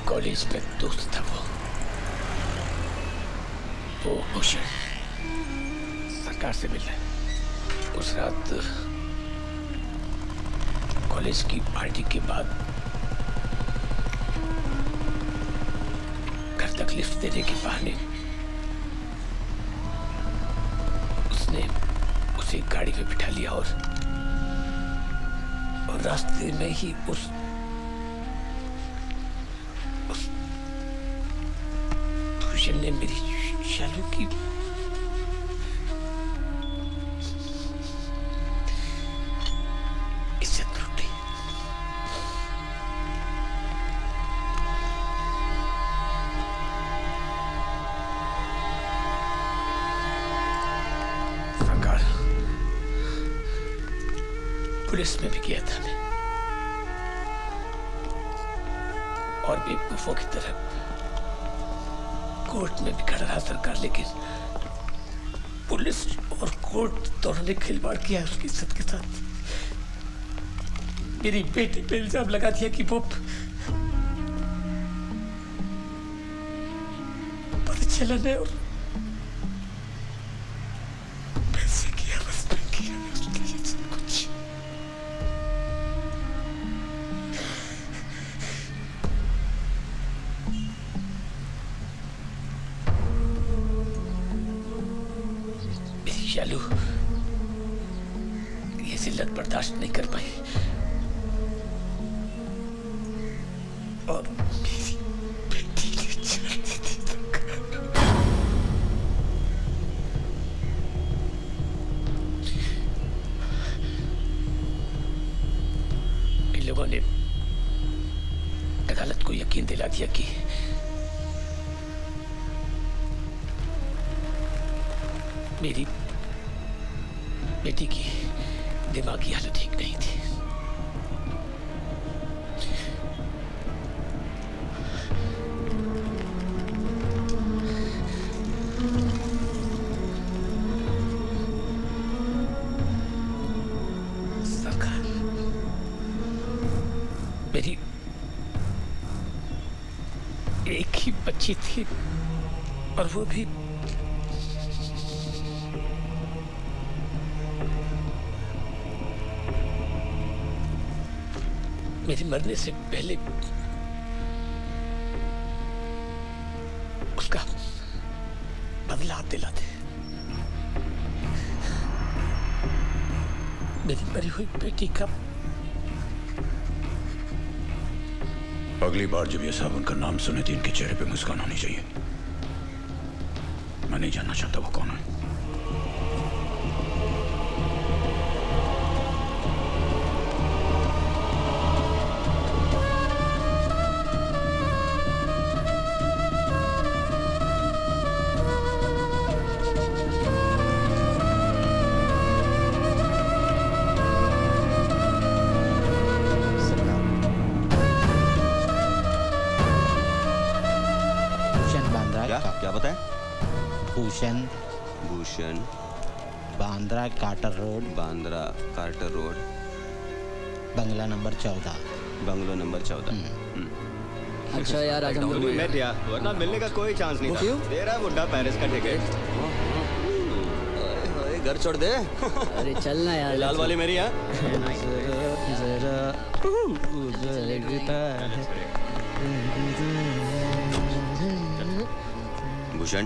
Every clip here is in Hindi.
कॉलेज में दोस्त था वो भूषण सरकार से मिलना है। उस रात कॉलेज की पार्टी के बाद घर तक लिफ्ट देने के बहाने उसने उसे गाड़ी में बिठा लिया और रास्ते में ही उस भूषण ने मेरी शालू की इज्जत लूटी। सरकार पुलिस में भी गया था मैं और बेवकूफों की तरह कोर्ट में भी खड़ा रहा सरकार, लेकिन पुलिस और कोर्ट दोनों ने खिलवाड़ किया है उसकी इज्जत के साथ। मेरी बेटी पे इल्जाम लगा दिया कि वो परिचालन है और पैसे की आवाज में किया है उसके लिए सब कुछ। शालू ये जिल्लत बर्दाश्त नहीं कर पाई और मेरी बेटी ने जान दी थी। इन लोगों ने अदालत को यकीन दिला दिया कि मेरी बेटी की दिमागी हालत ठीक नहीं थी। सरकार मेरी एक ही बच्ची थी और वो भी मेरे मरने से पहले उसका बदला दिलाते। मेरी मरी हुई बेटी का अगली बार जब ये साहब उनका नाम सुने तो इनके चेहरे पे मुस्कान होनी चाहिए। मैं नहीं जानना चाहता वो कौन है। क्या बताए? Bhushan Bhushan Bandra Carter road, Bandra Carter road, बंगला नंबर 14, बंगलो नंबर 14। अच्छा यार आज हम लोग मैं दिया वरना मिलने का कोई चांस नहीं था। दे रहा बुड्ढा पेरिस का टिकट। घर छोड़ दे। अरे चलना यार। लाल वाली मेरी है। भूषण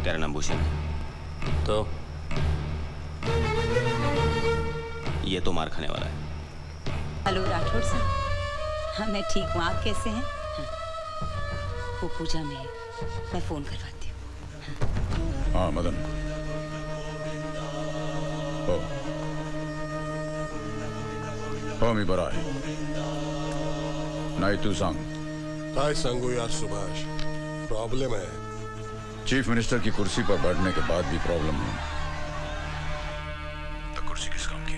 तेरा नाम भूषण तो ये तो मार खाने वाला है। हेलो राठौड़ साहब। हाँ मैं ठीक हूँ, आप कैसे हैं? हाँ। वो पूजा में है, मैं फोन करवाती हूँ। हाँ मदन मी बरा है नहीं तू सांग काय सांगू यार सुभाष, प्रॉब्लम है। चीफ मिनिस्टर की कुर्सी पर बैठने के बाद भी प्रॉब्लम है तो कुर्सी किस काम की?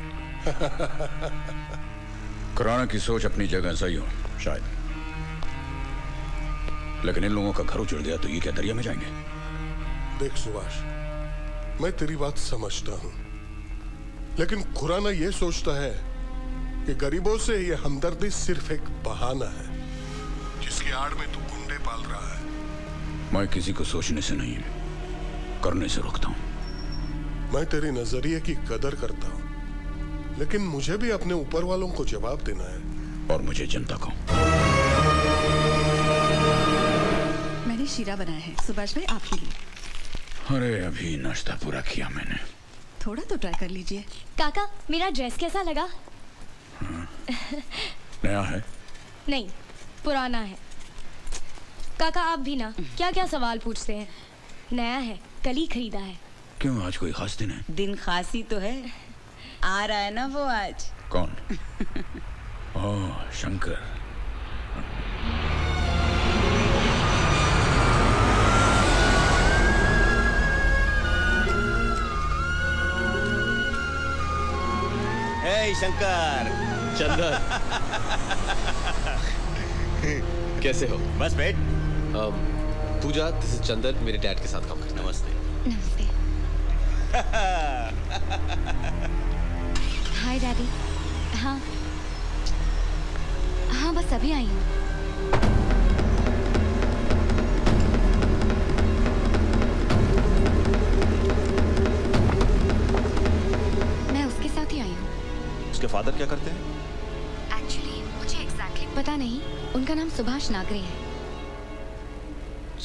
खुराना की सोच अपनी जगह सही हो शायद, लेकिन इन लोगों का घर उजड़ गया तो ये क्या दरिया में जाएंगे? देख सुभाष, मैं तेरी बात समझता हूं, लेकिन खुराना यह सोचता है कि गरीबों से यह हमदर्दी सिर्फ एक बहाना है जिसकी आड़ में तू गुंडे पाल रहा है। मैं किसी को सोचने से नहीं, करने से रोकता हूं। मैं तेरी नजरिए की कदर करता हूं, लेकिन मुझे भी अपने ऊपर वालों को जवाब देना है। और मुझे जनता को। मैंने शीरा बनाया है सुभाष भाई आपके लिए। अरे अभी नाश्ता पूरा किया मैंने। थोड़ा तो ट्राई कर लीजिए। काका मेरा ड्रेस कैसा लगा? नया है? नहीं, पुराना है। काका आप भी ना क्या क्या सवाल पूछते हैं। नया है, कल ही खरीदा है। क्यों, आज कोई खास दिन है? दिन खास ही तो है, आ रहा है ना वो आज। कौन? ओह शंकर। हे शंकर। चंदन कैसे हो? बस बैठ। पूजा, दिस इज चंदन, मेरे डैड के साथ काम करता है। नमस्ते। नमस्ते। हाय डैडी। हाँ हाँ, बस अभी आई हूँ। मैं उसके साथ ही आई हूँ। उसके फादर क्या करते हैं? एक्चुअली मुझे एग्जैक्टली पता नहीं, उनका नाम सुभाष नागरे है।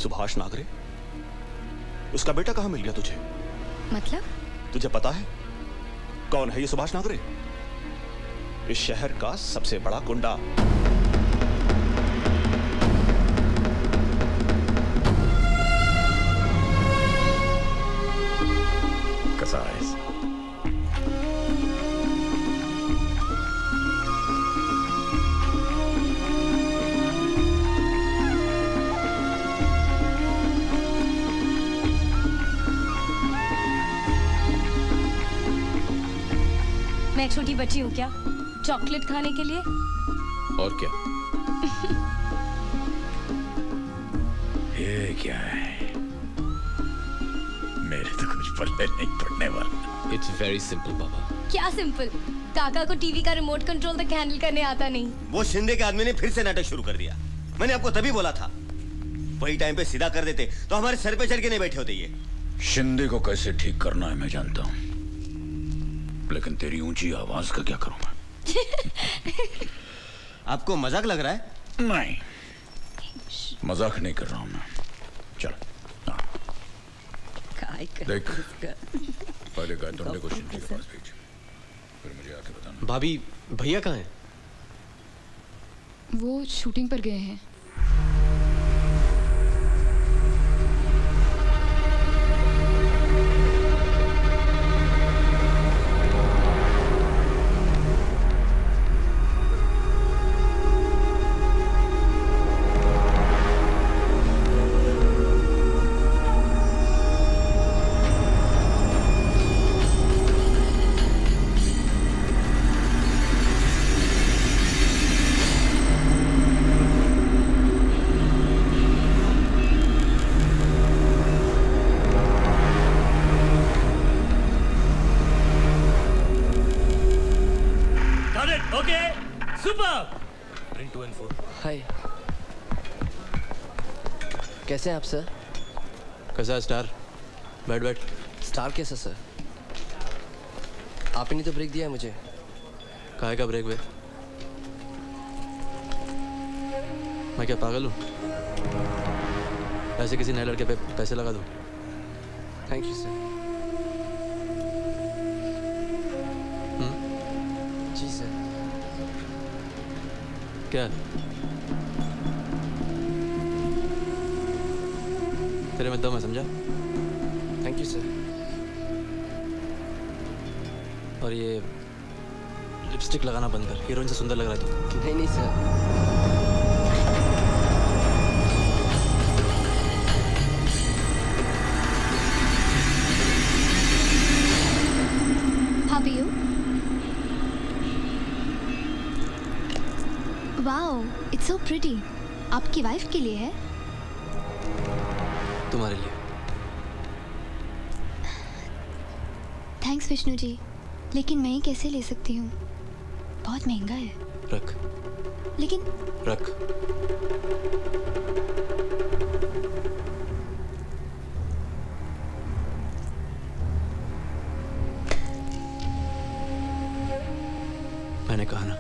सुभाष नागरे? उसका बेटा कहाँ मिल गया तुझे? मतलब? तुझे पता है कौन है ये सुभाष नागरे? इस शहर का सबसे बड़ा गुंडा। कसाईस। मैं एक छोटी बच्ची हूँ क्या चॉकलेट खाने के लिए? और क्या? ये क्या है? मेरे तो कुछ पल्ले नहीं पड़ने वाला। इट्स वेरी सिंपल बाबा। क्या सिंपल? काका को टीवी का रिमोट कंट्रोल तक हैंडल करने आता नहीं। वो शिंदे के आदमी ने फिर से नाटक शुरू कर दिया। मैंने आपको तभी बोला था, वही टाइम पे सीधा कर देते तो हमारे सर पे चढ़ के नहीं बैठे होते ये। शिंदे को कैसे ठीक करना है मैं जानता हूँ, लेकिन तेरी ऊंची आवाज का क्या करूंगा? आपको मजाक लग रहा है? नहीं, मजाक नहीं कर रहा हूं मैं। चल देख, पहले गायतुंडे को शिंदे के पास भेज, फिर मुझे आके बताना। भाभी, भैया कहाँ हैं? वो शूटिंग पर गए हैं। हाय, कैसे हैं आप सर? कैसा है स्टार? बैठ बैठ। स्टार कैसा सर? आप ही ने तो ब्रेक दिया है मुझे। काहे का ब्रेक बे? मैं क्या पागल हूँ? ऐसे किसी नए लड़के पे पैसे लगा दूँ? Thank you sir. जी सर। क्या? तेरे में दम है, समझा? Thank you sir. और ये लिपस्टिक लगाना बंद कर, हीरोइन से सुंदर लग रहा है तू। नहीं नहीं sir. How are you? Wow, it's so pretty. आपकी वाइफ के लिए है? तुम्हारे लिए। थैंक्स विष्णु जी, लेकिन मैं ही कैसे ले सकती हूँ? बहुत महंगा है। रख। लेकिन रख। मैंने कहा ना,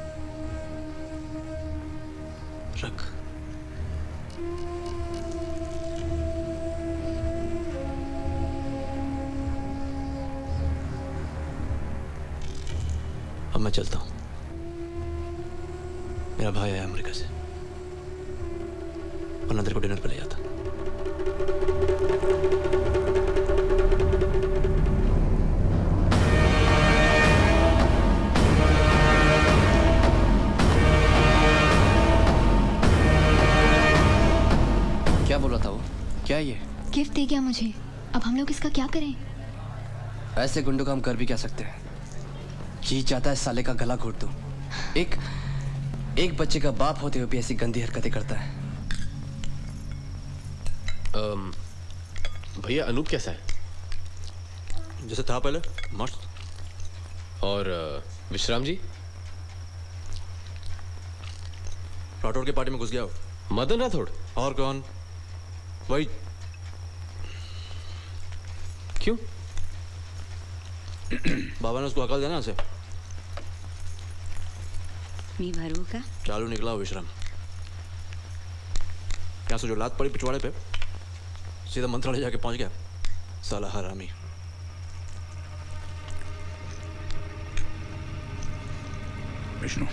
रख। अब मैं चलता हूं। मेरा भाई आया अमेरिका से, वरना तेरे को डिनर पे ले जाता। क्या बोला था वो? क्या ये? गिफ्ट दे गया मुझे, अब हम लोग इसका क्या करें? ऐसे गुंडों का हम कर भी क्या सकते हैं? जी चाहता है साले का गला घोट दूं। एक बच्चे का बाप होते हुए भी ऐसी गंदी हरकतें करता है। भैया अनूप कैसा है? जैसे था पहले, मस्त। और विश्राम जी? राठौड़ की पार्टी में घुस गया हो। मदन राठौड़? और कौन? वही। क्यों? बाबा ने उसको अकल देना उसे। मी भरू का? चालू निकला हो विश्राम। यहाँ से जो लात पड़ी पिछवाड़े पे, सीधा मंत्रालय जाके पहुंच गया साला हरामी। विष्णु,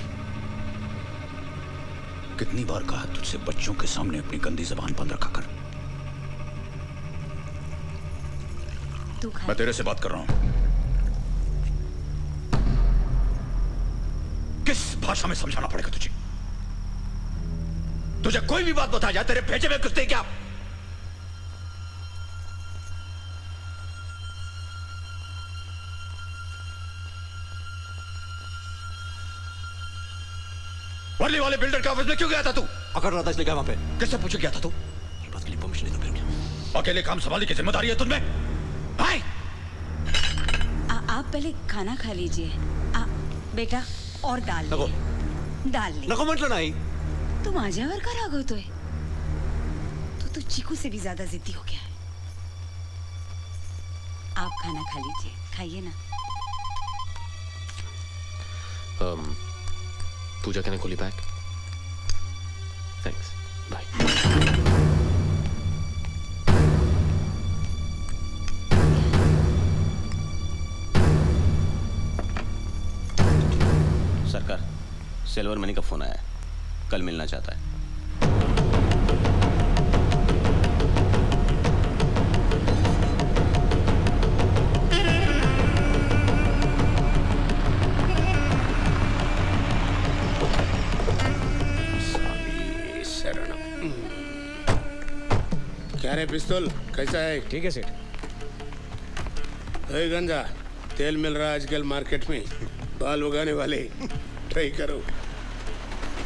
कितनी बार कहा तुझसे बच्चों के सामने अपनी गंदी जबान बंद रखा कर। तू खा। मैं तेरे से बात कर रहा हूं। किस भाषा में समझाना पड़ेगा तुझे? तुझे कोई भी बात बता जाए, तेरे भेजे में कुछ नहीं क्या? वर्ली वाले बिल्डर के ऑफिस में क्यों गया था तू? अकड़ रहा था इसलिए गया वहां पे। किससे पूछ गया था तू? ये बात के लिए परमिशन नहीं तो फिर क्या? अकेले काम संभालने की जिम्मेदारी है तुझमें? हाय! आप पहले खाना खा लीजिए। बेटा और दाल ले। नको। दाल ले। नको म्हटलं नाही। तू माझ्यावर का रागवतोय? तू चीकू से भी ज्यादा जिद्दी हो गया है। आप खाना खा लीजिए, खाइए ना। Pooja can I call you back? Thanks, bye. सरकार, सिल्वर मनी का फोन आया है, कल मिलना चाहता है। क्या रे पिस्तौल, कैसा है? ठीक है सेठ। गंजा तेल मिल रहा है आजकल मार्केट में, बाल उगाने वाले ट्राई करो।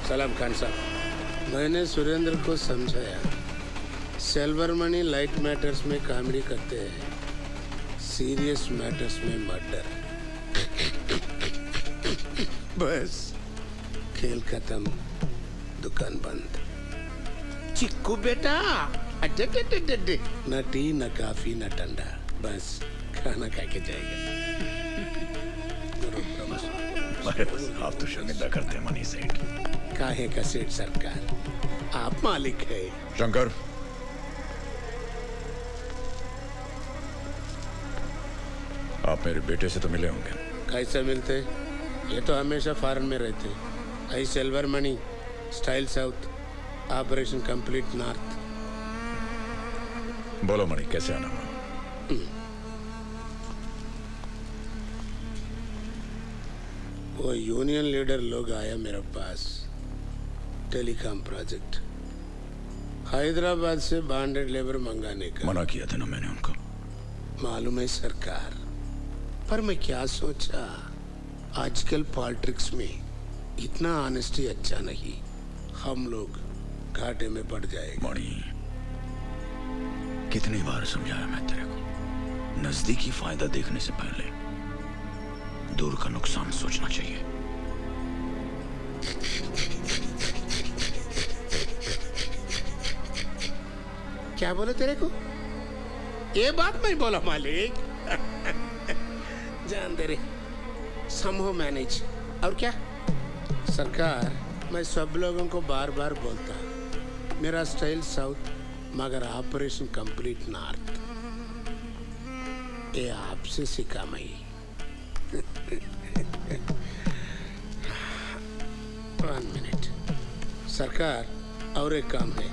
सलाम खान साहब, मैंने सुरेंद्र को समझाया, सिल्वर मनी लाइट मैटर्स में कॉमेडी करते हैं, सीरियस मैटर्स में मर्डर। बस खेल खत्म, दुकान बंद। चिक्कू बेटा, अड्डे न टी न काफी न ठंडा, बस खाना खा के जाएगा। आप तो शर्मिंदा करते हैं मनी सेठ। काहे का सेठ सरकार, आप मालिक है। शंकर, आप मेरे बेटे से तो मिले होंगे। कैसे मिलते? ये तो हमेशा फॉरेन में रहते। I silver money, style south, operation complete north. बोलो मणि, कैसे आना हुआ? वो यूनियन लीडर लोग आया मेरे पास, टेलीकॉम प्रोजेक्ट, हैदराबाद से बॉन्डेड लेबर मंगाने का। मना किया था ना मैंने उनको। मालूम है सरकार, पर मैं क्या सोचा, आजकल पॉलिटिक्स में इतना ऑनेस्टी अच्छा नहीं, हम लोग घाटे में पड़ जाएंगे। मणि, कितनी बार समझाया मैं तेरे को, नजदीकी फायदा देखने से पहले दूर का नुकसान सोचना चाहिए। क्या बोले तेरे को? ये बात मैं बोला मालिक। जान दे रे, समहो मैनेज। और क्या सरकार, मैं सब लोगों को बार बार बोलता, मेरा स्टाइल साउथ मगर ऑपरेशन कंप्लीट नॉर्थ। ये आपसे सीखा मैं। 1 मिनट सरकार, और एक काम है।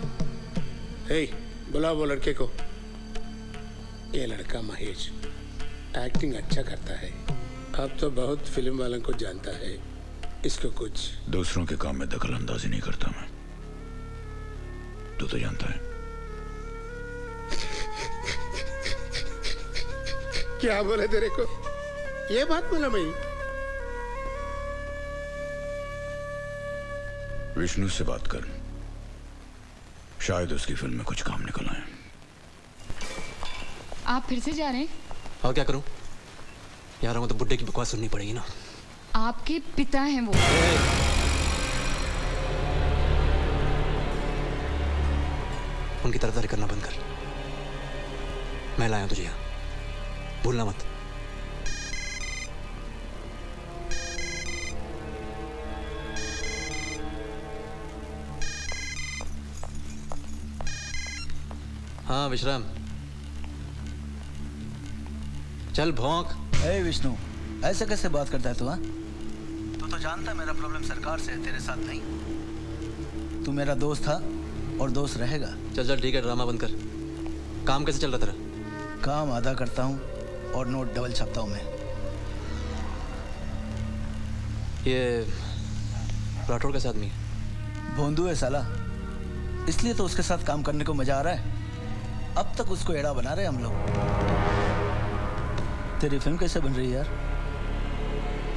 हे, बुलाओ वो लड़के को। ये लड़का महेश एक्टिंग अच्छा करता है। अब तो बहुत फिल्म वालों को जानता है। इसको कुछ दूसरों के काम में दखल अंदाजी नहीं करता मैं, तू तो जानता है। क्या बोले तेरे को? ये बात बोला मैं। विष्णु से बात कर, शायद उसकी फिल्म में कुछ काम निकल आए। आप फिर से जा रहे हैं? और क्या करूं यार, हमें तो बुड्ढे की बकवास सुननी पड़ेगी ना। आपके पिता हैं वो। उनकी तरफदारी करना बंद कर। मैं लाया तुझे यहाँ, भूलना मत। हाँ विश्राम, चल भौंक। ए विष्णु, ऐसे कैसे बात करता है तू? हाँ, तू तो जानता है मेरा प्रॉब्लम सरकार से है, तेरे साथ नहीं। तू मेरा दोस्त था और दोस्त रहेगा। चल चल ठीक है, ड्रामा बंद कर। काम कैसे चल रहा तेरा? काम आधा करता हूँ और नोट डबल छापता हूँ मैं। ये राठौड़ कैसा आदमी है? भोंदू है साला, इसलिए तो उसके साथ काम करने को मजा आ रहा है। अब तक उसको एड़ा बना रहे हम लोग। तेरी फिल्म कैसे बन रही है यार?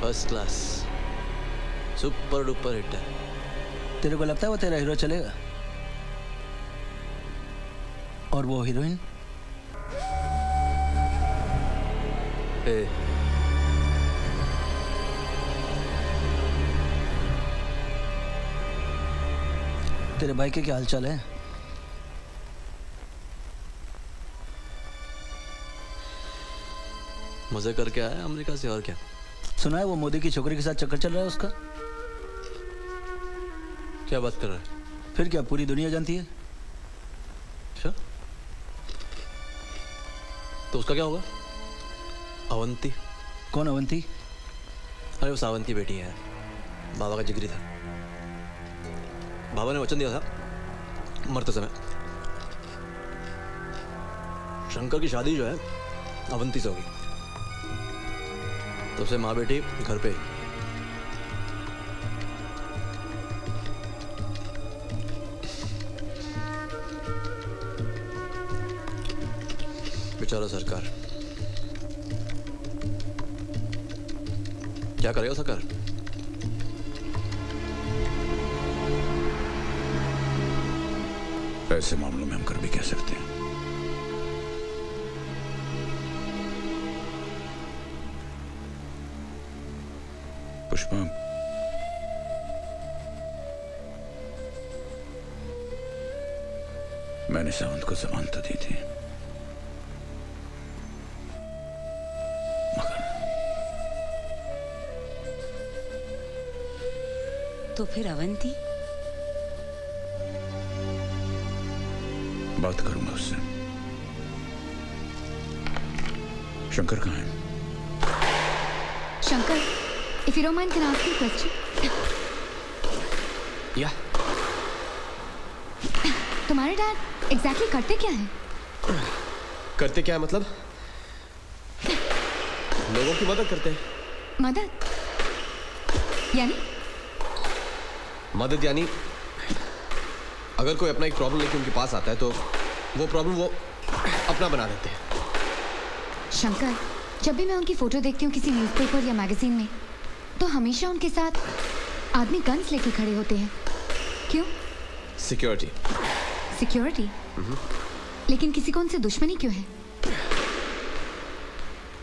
First class, super duper hit है। तेरे को लगता है वो तेरा हीरो चलेगा? और वो हीरोइन? तेरे भाई के क्या हालचाल है? मजे करके आया अमेरिका से, और क्या? सुना है वो मोदी की छोकरी के साथ चक्कर चल रहा है उसका। क्या बात कर रहा है? फिर क्या, पूरी दुनिया जानती है। अच्छा, तो उसका क्या होगा? अवंती? कौन अवंती? अरे वो सावंत की बेटी है, बाबा का जिगरी था। बाबा ने वचन दिया था मरते समय, शंकर की शादी जो है अवंती से होगी। तो उसे माँ बेटी घर पे। बेचारा सरकार, क्या करेगा सरकार? ऐसे मामलों में हम कर भी कह सकते हैं। पुष्पा, मैंने सावंत को जबान तो दी थी, मगर तो फिर अवंती? बात करूंगा उससे। शंकर कहाँ है? Shankar, if you don't mind, can I ask you a question? Yeah. तुम्हारे डैड एग्जैक्टली करते क्या हैं? करते क्या है मतलब? लोगों की मदद करते हैं। मदद? यानी? मदद यानी अगर कोई अपना एक प्रॉब्लम लेके उनके पास आता है तो वो प्रॉब्लम वो अपना बना देते हैं। शंकर, जब भी मैं उनकी फोटो देखती हूँ किसी न्यूज़पेपर या मैगजीन में, तो हमेशा उनके साथ आदमी गन्स लेके खड़े होते हैं। क्यों? सिक्योरिटी। सिक्योरिटी? लेकिन किसी को उनसे दुश्मनी क्यों है?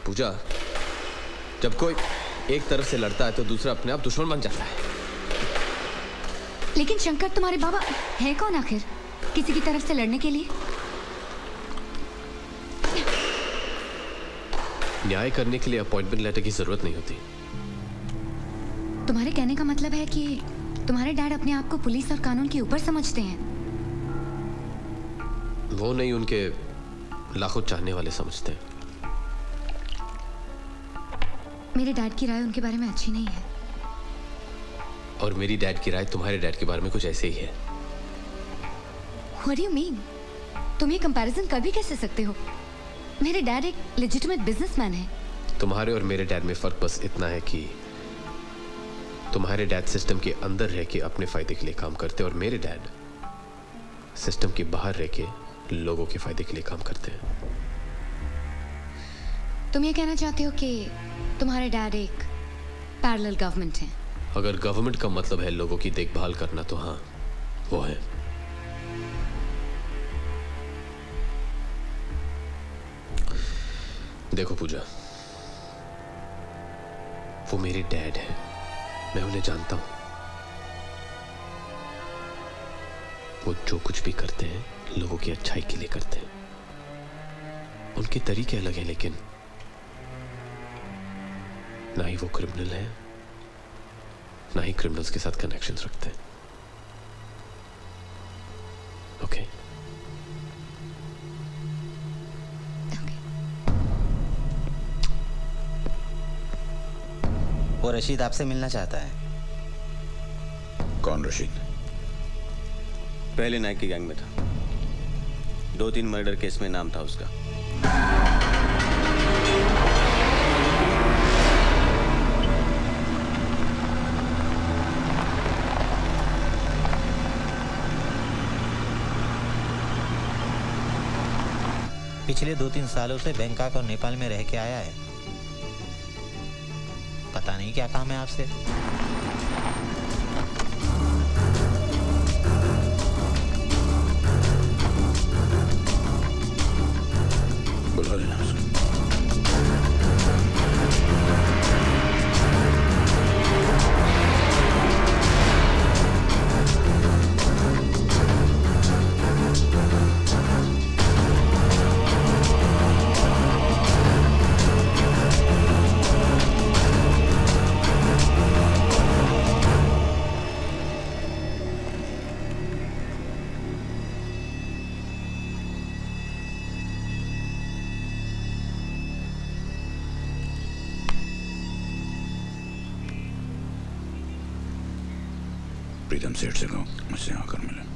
पूजा, जब कोई एक तरफ से लड़ता है तो दूसरा अपने आप दुश्मन बन जाता है। लेकिन शंकर, तुम्हारे बाबा है कौन आखिर किसी की तरफ से लड़ने के लिए? न्याय करने के लिए अपॉइंटमेंट लेटर की जरूरत नहीं होती। तुम्हारे कहने का मतलब है कि तुम्हारे डैड अपने आप को पुलिस और कानून के ऊपर समझते हैं? वो नहीं, उनके लाखों चाहने वाले समझते हैं। मेरे डैड की राय उनके बारे में अच्छी नहीं है। और मेरी डैड की राय तुम्हारे डैड के बारे में कुछ ऐसे ही है। What do you mean? तुम ये कंपैरिजन कर भी कैसे सकते हो? मेरे डैड एक लेजिटिमेट बिजनेसमैन है। तुम्हारे और मेरे डैड में फर्क बस इतना है कि तुम्हारे डैड सिस्टम के अंदर रह के अपने फायदे के लिए काम करते हैं और मेरे डैड सिस्टम के बाहर रह के लोगों के फायदे के लिए काम करते हैं। तुम ये कहना चाहते हो कि तुम्हारे डैड एक पैरेलल गवर्नमेंट है? अगर गवर्नमेंट का मतलब है लोगों की देखभाल करना तो हाँ, वो है। देखो पूजा, वो मेरे डैड है, मैं उन्हें जानता हूं। वो जो कुछ भी करते हैं लोगों की अच्छाई के लिए करते हैं। उनके तरीके अलग हैं, लेकिन ना ही वो क्रिमिनल है, ना ही क्रिमिनल्स के साथ कनेक्शंस रखते हैं। ओके? वो रशीद आपसे मिलना चाहता है। कौन रशीद? पहले नाइक की गैंग में था, 2-3 मर्डर केस में नाम था उसका। पिछले 2-3 सालों से बैंकॉक और नेपाल में रह के आया है। पता नहीं क्या काम है आपसे। बुला लेना उसको। प्रीतम सेठ से कहो मुझसे आकर मिले।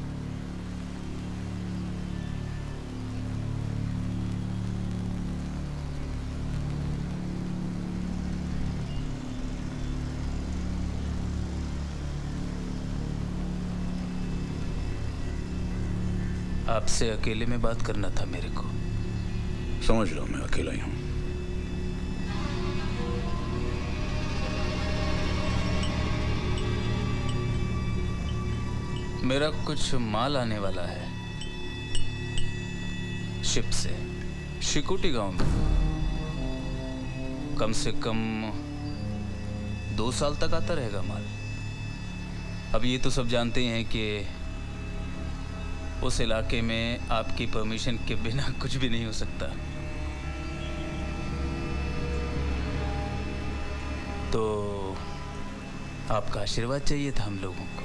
आपसे अकेले में बात करना था मेरे को। समझ लो मैं अकेला ही हूं। मेरा कुछ माल आने वाला है शिप से, शिकुटी गांव में। कम से कम 2 साल तक आता रहेगा माल। अब ये तो सब जानते हैं कि उस इलाके में आपकी परमिशन के बिना कुछ भी नहीं हो सकता। तो आपका आशीर्वाद चाहिए था हम लोगों को।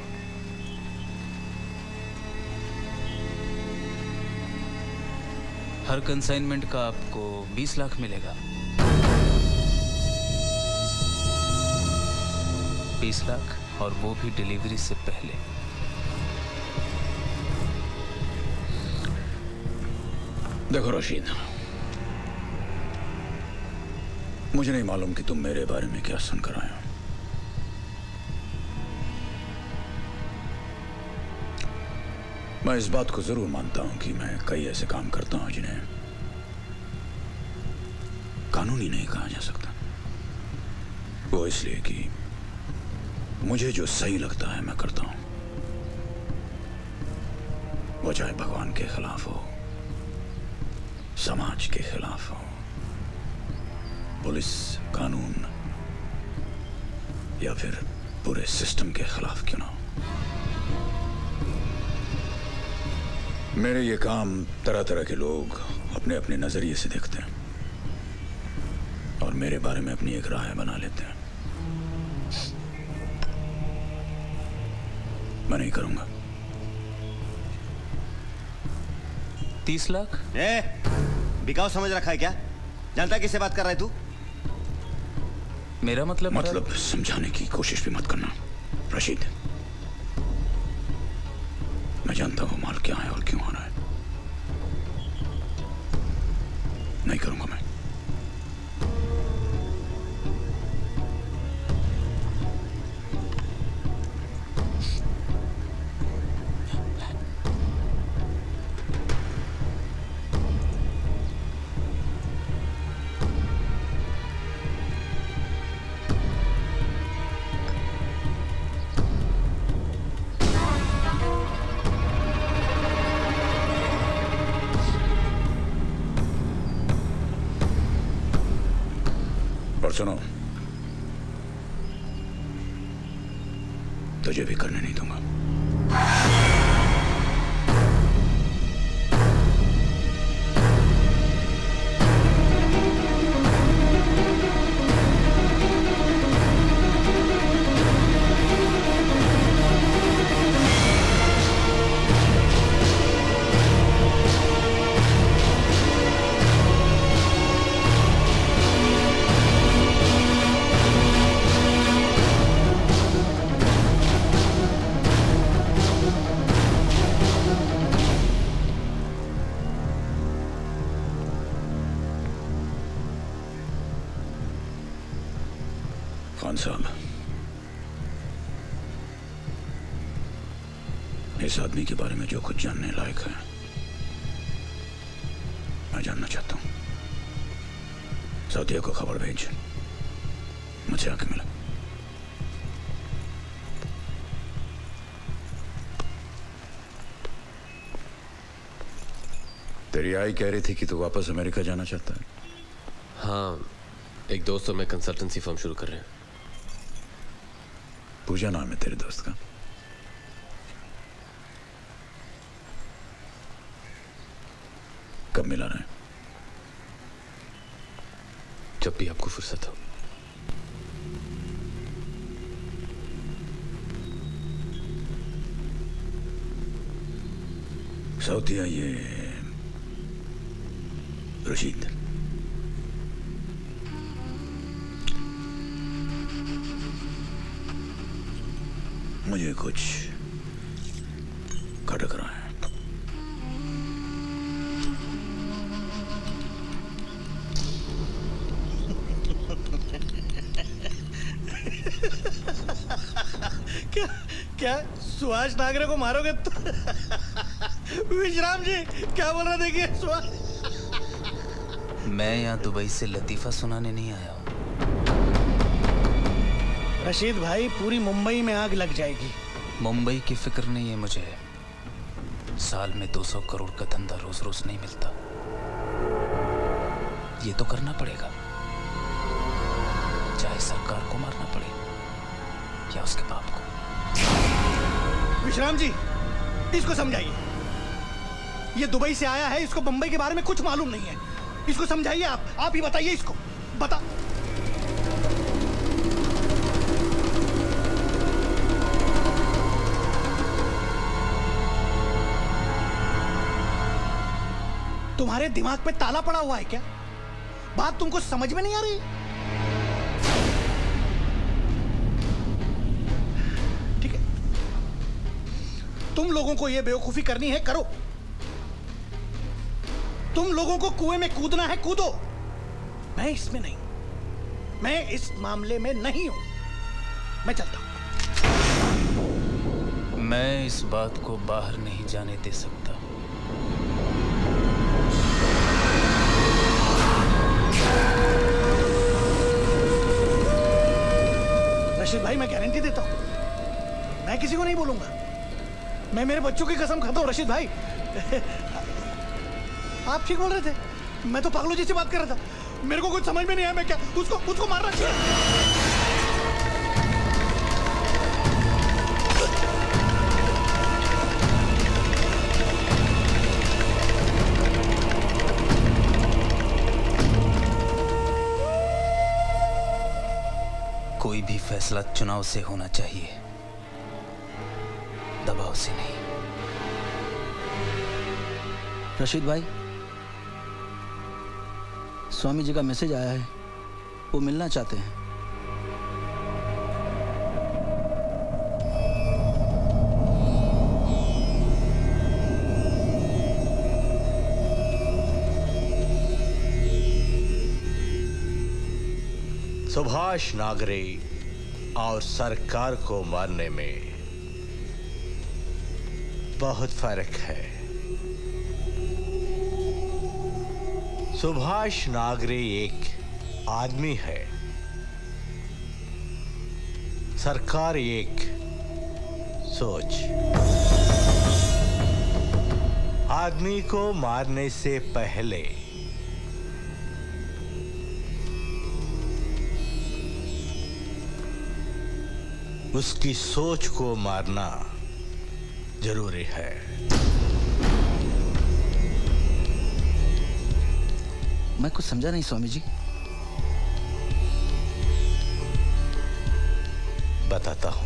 हर कंसाइनमेंट का आपको 20 लाख मिलेगा। 20 लाख, और वो भी डिलीवरी से पहले। देखो रशीद, मुझे नहीं मालूम कि तुम मेरे बारे में क्या सुन कर आए हो। मैं इस बात को जरूर मानता हूं कि मैं कई ऐसे काम करता हूं जिन्हें कानूनी नहीं कहा जा सकता। वो इसलिए कि मुझे जो सही लगता है मैं करता हूं, वो चाहे भगवान के खिलाफ हो, समाज के खिलाफ हो, पुलिस, कानून या फिर पूरे सिस्टम के खिलाफ क्यों ना हो। मेरे ये काम तरह तरह के लोग अपने अपने नजरिए से देखते हैं और मेरे बारे में अपनी एक राय बना लेते हैं। मैं नहीं करूंगा। 30 लाख? बिकाऊ समझ रखा है क्या? जानता किससे बात कर रहा है तू? मेरा मतलब समझाने की कोशिश भी मत करना रशीद। मैं जानता हूं माल क्या है और क्यों आ रहा है। नहीं करूंगा मैं। और सुनो, तुझे भी करने नहीं दूंगा। खान साहब, इस आदमी के बारे में जो कुछ जानने लायक है मैं जानना चाहता हूं। सऊदिया को खबर भेज, मुझसे आके मिला। तेरी आई कह रही थी कि तू वापस अमेरिका जाना चाहता है। हाँ, एक दोस्त और मैं कंसल्टेंसी फर्म शुरू कर रहे हैं। पूजा नाम है तेरे दोस्त का? कब मिला रहे? जब भी आपको फुर्सत हो। सऊदिया ये रशीद, मुझे कुछ खटक रहा है। क्या सुभाष नागरे को मारोगे तो? विश्राम जी क्या बोल रहे? देखिए सुभाष। मैं यहाँ दुबई से लतीफा सुनाने नहीं आया हूँ। रशीद भाई, पूरी मुंबई में आग लग जाएगी। मुंबई की फिक्र नहीं है मुझे। साल में 200 करोड़ का धंधा रोज रोज नहीं मिलता। ये तो करना पड़ेगा, चाहे सरकार को मारना पड़े या उसके बाप को। विश्राम जी, इसको समझाइए। ये दुबई से आया है, इसको मुंबई के बारे में कुछ मालूम नहीं है। इसको समझाइए। आप ही बताइए इसको। बता। तुम्हारे दिमाग पे ताला पड़ा हुआ है क्या? बात तुमको समझ में नहीं आ रही? ठीक है, तुम लोगों को यह बेवकूफी करनी है, करो। तुम लोगों को कुएं में कूदना है, कूदो। मैं इसमें नहीं, मैं इस मामले में नहीं हूं। मैं चलता हूं। मैं इस बात को बाहर नहीं जाने दे सकता। रशीद भाई, मैं गारंटी देता हूं, मैं किसी को नहीं बोलूंगा। मैं मेरे बच्चों की कसम खाता हूं। रशीद भाई, आप ठीक बोल रहे थे। मैं तो पागलों जैसी बात कर रहा था। मेरे को कुछ समझ में नहीं आया। मैं क्या उसको मारना चाहिए? कोई भी फैसला चुनाव से होना चाहिए, दबाव से नहीं। रशीद भाई, स्वामी जी का मैसेज आया है, वो मिलना चाहते हैं। सुभाष नागरे और सरकार को मारने में बहुत फर्क है। सुभाष नागरे एक आदमी है, सरकार एक सोच। आदमी को मारने से पहले उसकी सोच को मारना जरूरी है। मैं कुछ समझा नहीं स्वामी जी। बताता हूं।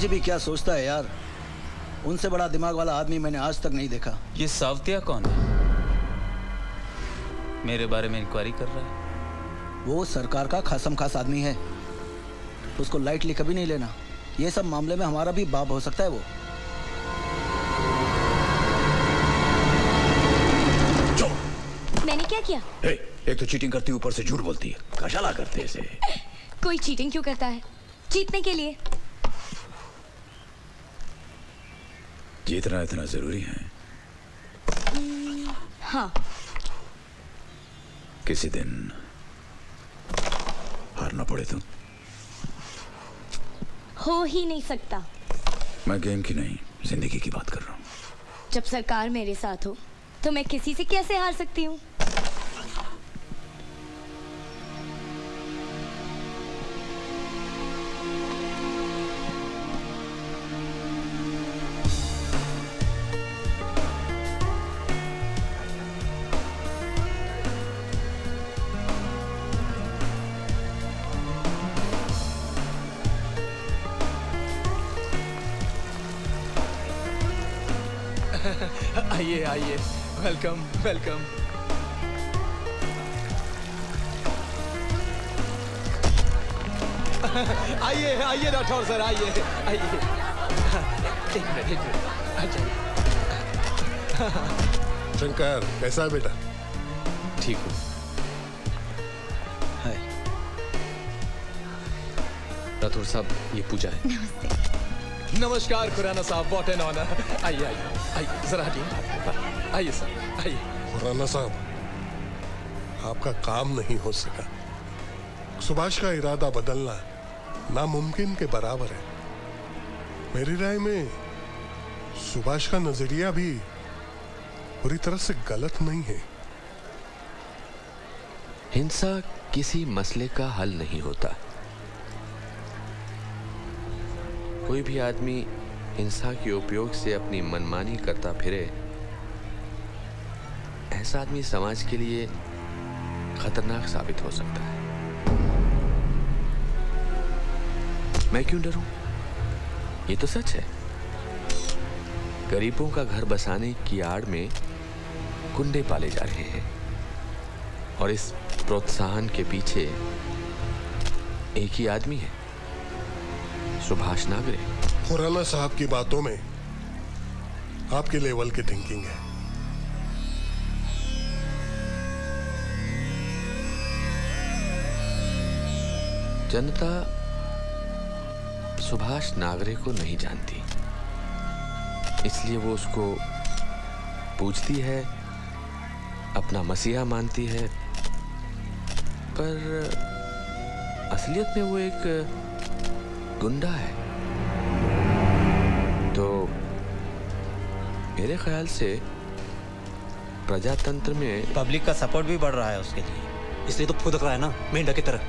भी क्या सोचता है यार, उनसे बड़ा दिमाग वाला आदमी मैंने आज तक नहीं देखा। ये सावतिया कौन है? मेरे बारे में इंक्वायरी कर रहा है। वो सरकार का खासम खास आदमी है, उसको लाइटली कभी नहीं लेना। ये सब मामले में हमारा भी बाप हो सकता है वो। मैंने क्या किया? एक तो चीटिंग करती, ऊपर से झूठ बोलती है। कशाला करते ऐसे? कोई चीटिंग क्यों करता है? जीतने के लिए। जीतना इतना जरूरी है? हाँ। किसी दिन हारना पड़े तो? हो ही नहीं सकता। मैं गेम की नहीं, जिंदगी की बात कर रहा हूँ। जब सरकार मेरे साथ हो तो मैं किसी से कैसे हार सकती हूँ? आइए आइए, वेलकम वेलकम। आइए आइए राठौर सर, आइए आइए। एक मिनट अच्छा। शंकर कैसा है बेटा? ठीक हूँ। राठौर साहब, ये पूजा है। नमस्ते। नमस्कार खुराना साहब, व्हाट एन ऑनर। आइए आइए आइए, जरा हटिए। आइए सर, आइए। खुराना साहब, आपका काम नहीं हो सका। सुभाष का इरादा बदलना नामुमकिन के बराबर है। मेरी राय में सुभाष का नजरिया भी पूरी तरह से गलत नहीं है। हिंसा किसी मसले का हल नहीं होता। कोई भी आदमी हिंसा के उपयोग से अपनी मनमानी करता फिरे, ऐसा आदमी समाज के लिए खतरनाक साबित हो सकता है। मैं क्यों डरूं? ये तो सच है। गरीबों का घर बसाने की आड़ में गुंडे पाले जा रहे हैं और इस प्रोत्साहन के पीछे एक ही आदमी है, सुभाष नागरे। खुराना साहब की बातों में आपके लेवल की थिंकिंग है। जनता सुभाष नागरे को नहीं जानती, इसलिए वो उसको पूजती है, अपना मसीहा मानती है, पर असलियत में वो एक गुंडा है। तो मेरे ख्याल से प्रजातंत्र में पब्लिक का सपोर्ट भी बढ़ रहा है उसके लिए, इसलिए तो फुदक रहा है ना, मेंढक की तरह।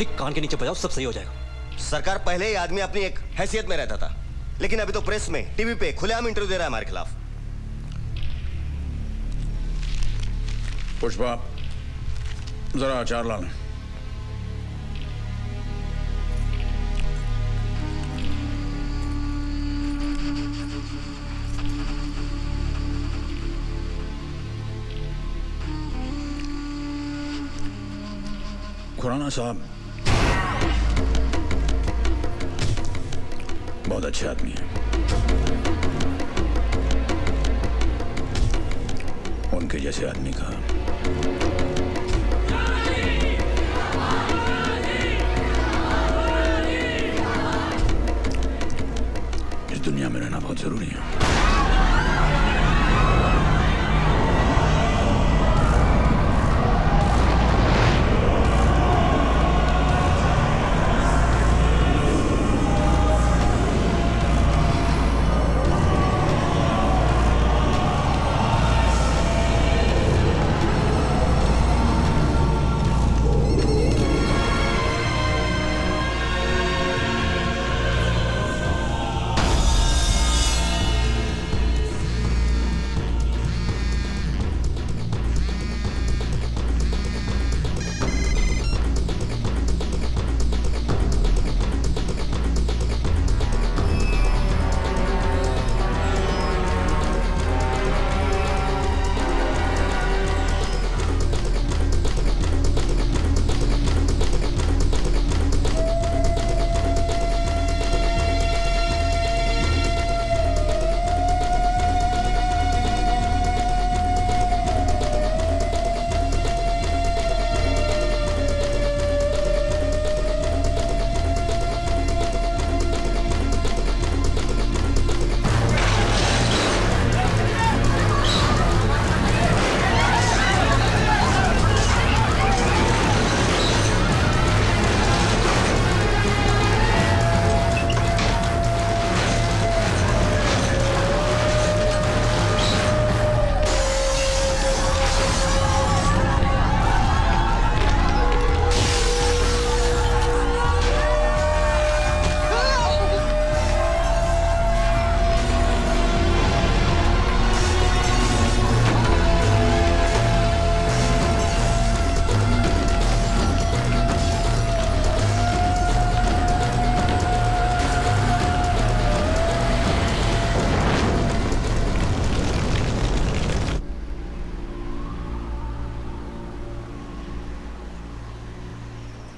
एक कान के नीचे बजाओ, सब सही हो जाएगा। सरकार पहले ही आदमी अपनी एक हैसियत में रहता था, लेकिन अभी तो प्रेस में, टीवी पे खुलेआम इंटरव्यू दे रहा है हमारे खिलाफ। पुष्पा, जरा अचार लाना। खुराना साहब बहुत अच्छे आदमी हैं। उनके जैसे आदमी का इस दुनिया में रहना बहुत जरूरी है।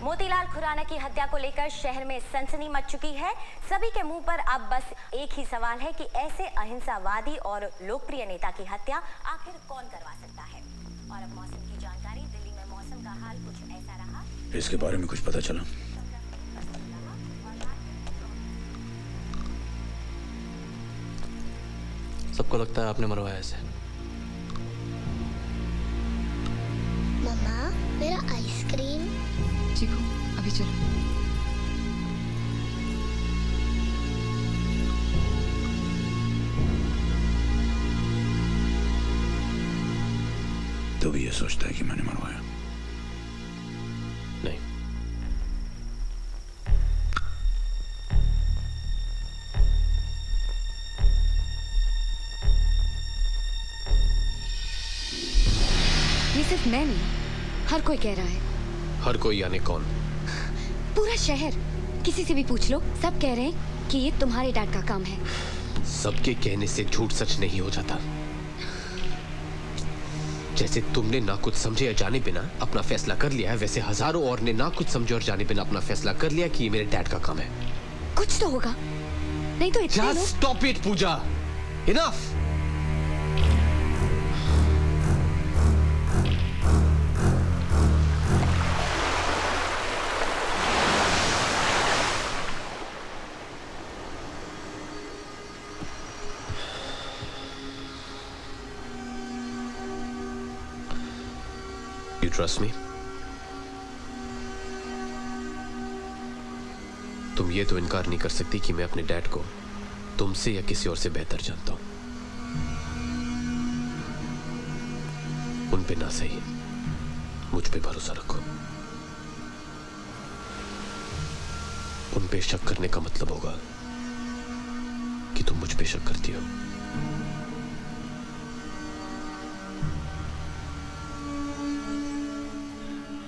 मोतीलाल खुराना की हत्या को लेकर शहर में सनसनी मच चुकी है। सभी के मुंह पर अब बस एक ही सवाल है कि ऐसे अहिंसावादी और लोकप्रिय नेता की हत्या आखिर कौन करवा सकता है। और अब मौसम की जानकारी। दिल्ली में मौसम का हाल कुछ ऐसा रहा। इसके बारे में कुछ पता चला? सबको लगता है आपने मरवाया इसे। मम्मा, मेरा आइसक्रीम। चीकू, अभी चलो। तो भी ये सोचता है कि मैंने मरवाया? नहीं। ये सिर्फ मैं नहीं, हर कोई कह रहा है। हर कोई यानी कौन? पूरा शहर, किसी से भी पूछ लो, सब कह रहे हैं कि ये तुम्हारे डैड का काम है। सबके कहने से झूठ सच नहीं हो जाता। जैसे तुमने ना कुछ समझे या जाने बिना अपना फैसला कर लिया है, वैसे हजारों और ने ना कुछ समझे और जाने बिना अपना फैसला कर लिया कि ये मेरे डैड का काम है। कुछ तो होगा, नहीं तो इतने लोग... stop it Pooja, enough. You trust me? तुम ये तो इनकार नहीं कर सकती कि मैं अपने डैड को तुमसे या किसी और से बेहतर जानता हूं। उन पे ना सही, मुझ पे भरोसा रखो। उन पे शक करने का मतलब होगा कि तुम मुझ पे शक करती हो।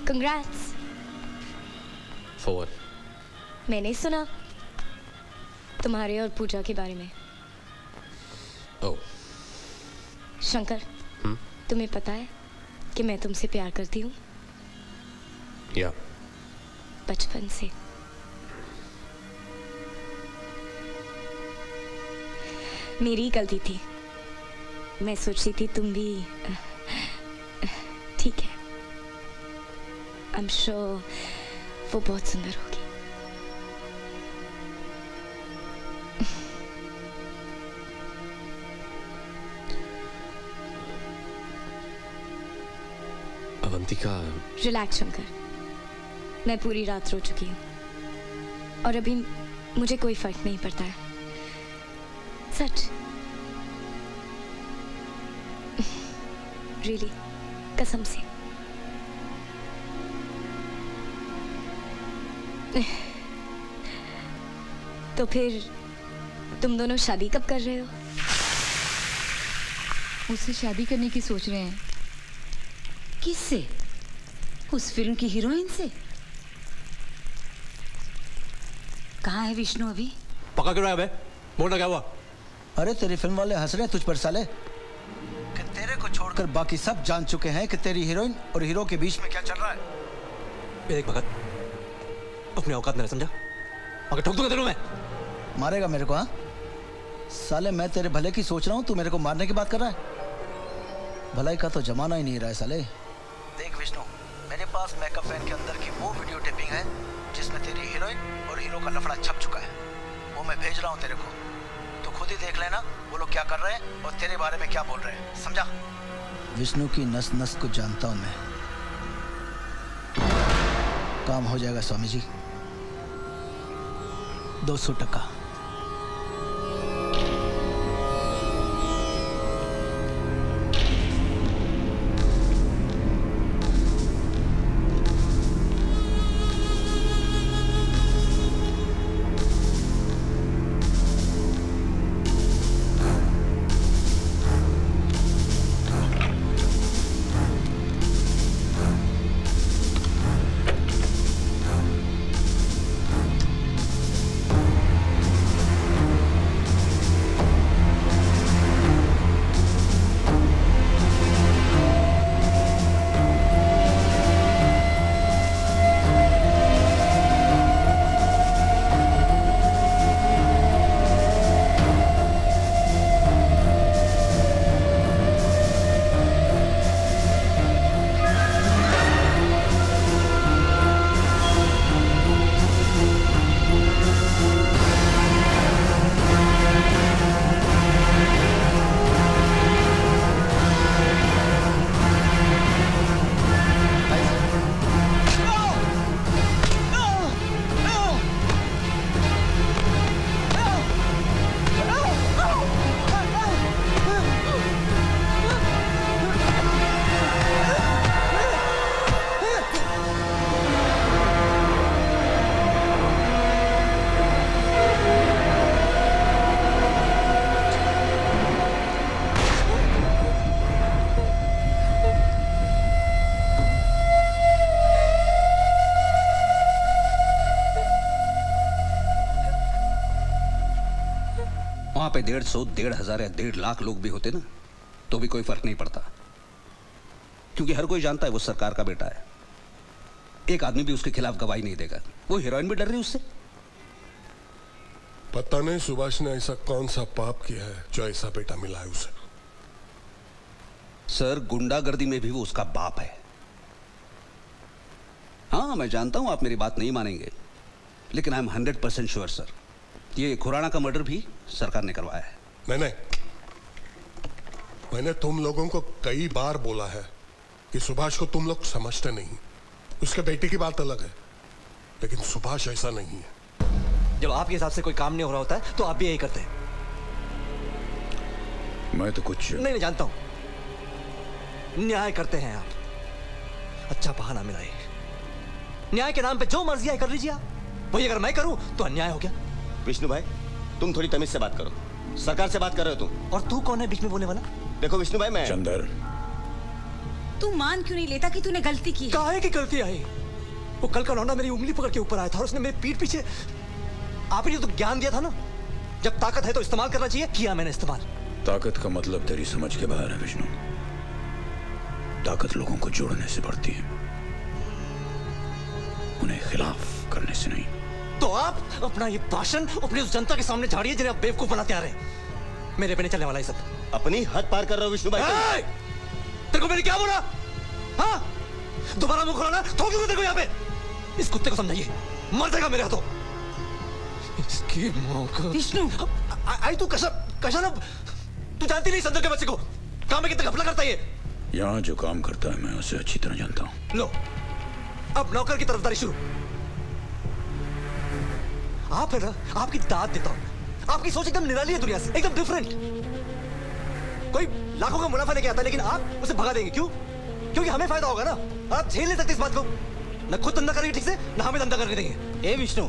Congrats. For what? मैंने सुना तुम्हारे और पूजा के बारे में। Oh. शंकर, तुम्हें पता है कि मैं तुमसे प्यार करती हूँ? या बचपन से। मेरी गलती थी। मैं सोचती थी तुम भी ठीक है। I'm sure वो बहुत सुंदर होगी। अवंतिका। रिलैक्स शंकर, मैं पूरी रात रो चुकी हूँ और अभी मुझे कोई फर्क नहीं पड़ता है। सच। रियली, कसम से। तो फिर तुम दोनों शादी कब कर रहे हो? उससे शादी करने की सोच रहे हैं। किससे? उस फिल्म की हीरोइन से? कहाँ है विष्णु अभी? पका क्यों रहा है बे? बोलना क्या हुआ? अरे तेरी फिल्म वाले हंस रहे हैं तुझ पर साले कि तेरे को छोड़कर बाकी सब जान चुके हैं कि तेरी हीरोइन और हीरो के बीच में क्या चल रहा है। देख भगत, अपनी औकात में समझा, मगर ठोक दूंगा तेरे में। मारेगा मेरे को? हाँ साले, मैं तेरे भले की सोच रहा हूँ, तू मेरे को मारने की बात कर रहा है। भलाई का तो जमाना ही नहीं रहा है साले। देख विष्णु, मेरे पास मेकअप वैन के अंदर की वो वीडियो टेपिंग है जिसमें तेरी हीरोइन और हीरो का लफड़ा छप चुका है। वो मैं भेज रहा हूँ तेरे को, तो खुद ही देख लेना वो लोग क्या कर रहे हैं और तेरे बारे में क्या बोल रहे हैं, समझा? विष्णु की नस नस को जानता हूँ मैं। काम हो जाएगा स्वामी जी। 200%। वहां पे 150, 1,500 या 1.5 लाख लोग भी होते ना तो भी कोई फर्क नहीं पड़ता, क्योंकि हर कोई जानता है वो सरकार का बेटा है। एक आदमी भी उसके खिलाफ गवाही नहीं देगा। वो हीरोइन भी डर रही उससे। पता नहीं सुभाष ने ऐसा कौन सा पाप किया है जो ऐसा बेटा मिला है उसे। सर, गुंडागर्दी में भी वो उसका बाप है। हाँ, मैं जानता हूं आप मेरी बात नहीं मानेंगे, लेकिन आई एम 100% श्योर सर, ये खुराना का मर्डर भी सरकार ने करवाया है। नहीं, मैंने तुम लोगों को कई बार बोला है कि सुभाष को तुम लोग समझते नहीं। उसके बेटे की बात अलग है, लेकिन सुभाष ऐसा नहीं है। जब आपके हिसाब से कोई काम नहीं हो रहा होता है तो आप भी यही करते हैं। मैं तो कुछ नहीं जानता हूं। न्याय करते हैं आप। अच्छा बहाना मिला ये। न्याय के नाम पे जो मर्जी है कर लीजिए आप। वही अगर मैं करूं तो अन्याय हो गया। विष्णु भाई, तुम थोड़ी तमीज से बात करो। सरकार से बात कर रहे हो तुम। और तू कौन है बीच में बोलने वाला? देखो विष्णु भाई, मैं चंदर, तू मान क्यों नहीं लेता कि तूने गलती की है? काहे की गलती आई? वो कल का लौंडा मेरी उंगली पकड़ के ऊपर आया था और उसने मेरी पीठ पीछे आपने तो ज्ञान दिया था ना, जब ताकत है तो इस्तेमाल करना चाहिए। किया मैंने इस्तेमाल। ताकत का मतलब तेरी समझ के बाहर है विष्णु। ताकत लोगों को जोड़ने से बढ़ती है, उन्हें खिलाफ करने से नहीं। तो आप अपना ये भाषण अपनी उस जनता के सामने झाड़िए जिन्हें आप बेवकूफ बनाते आ रहे हैं। मेरे पे नहीं चलने वाला ये सब। अपनी हद पार कर रहे हो विष्णु भाई। तेरे को मैंने क्या बोला? हाँ, दोबारा मुंह खोलना ठोक दूंगा तेरे को यहाँ पे। इस कुत्ते को समझाइए, मर जाएगा मेरे हाथों। इसकी मौका। विष्णु, आई तू कशन तू जानती नहीं संदर के बच्चे को काम में कितना घपला करता है ये। यहाँ जो काम करता है मैं उसे अच्छी तरह जानता हूँ। लो, अब नौकर की तरफदारी शुरू। आप है ना, आपकी दाद देता हूं। आपकी सोच एकदम निराली है दुनिया से, एकदम डिफरेंट। कोई लाखों का मुनाफा लेके आता है लेकिन आप उसे भगा देंगे। क्यों? क्योंकि हमें फायदा होगा ना। आप झेल नहीं सकते इस बात को। न खुद धंधा करेंगे ठीक से, न हमें धंधा करने देंगे। ए विष्णु,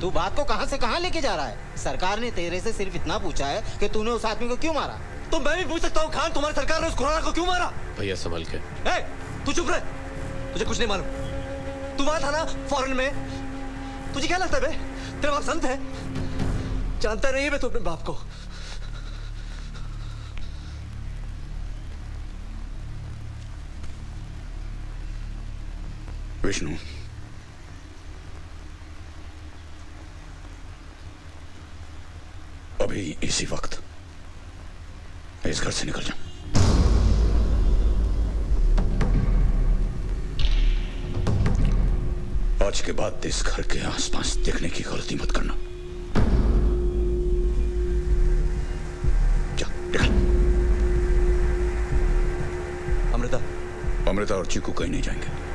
तू बात को कहां से कहां लेके जा रहा है? सरकार ने तेरे से सिर्फ इतना पूछा है कि तूने उस आदमी को क्यों मारा। तो मैं भी पूछ सकता हूँ, खान तुम्हारी सरकार ने उस खुराना को क्यों मारा? भैया संभल के। तू चुप रह, तुझे कुछ नहीं मालूम। तू वहां था ना फॉरेन में, तुझे क्या लगता है बे? तेरा बाप संत है? जानता नहीं है मैं तो अपने बाप को। विष्णु, अभी इसी वक्त इस घर से निकल जा। आज के बाद इस घर के आसपास देखने की गलती मत करना। जा, निकल। अमृता और चीकू कहीं नहीं जाएंगे।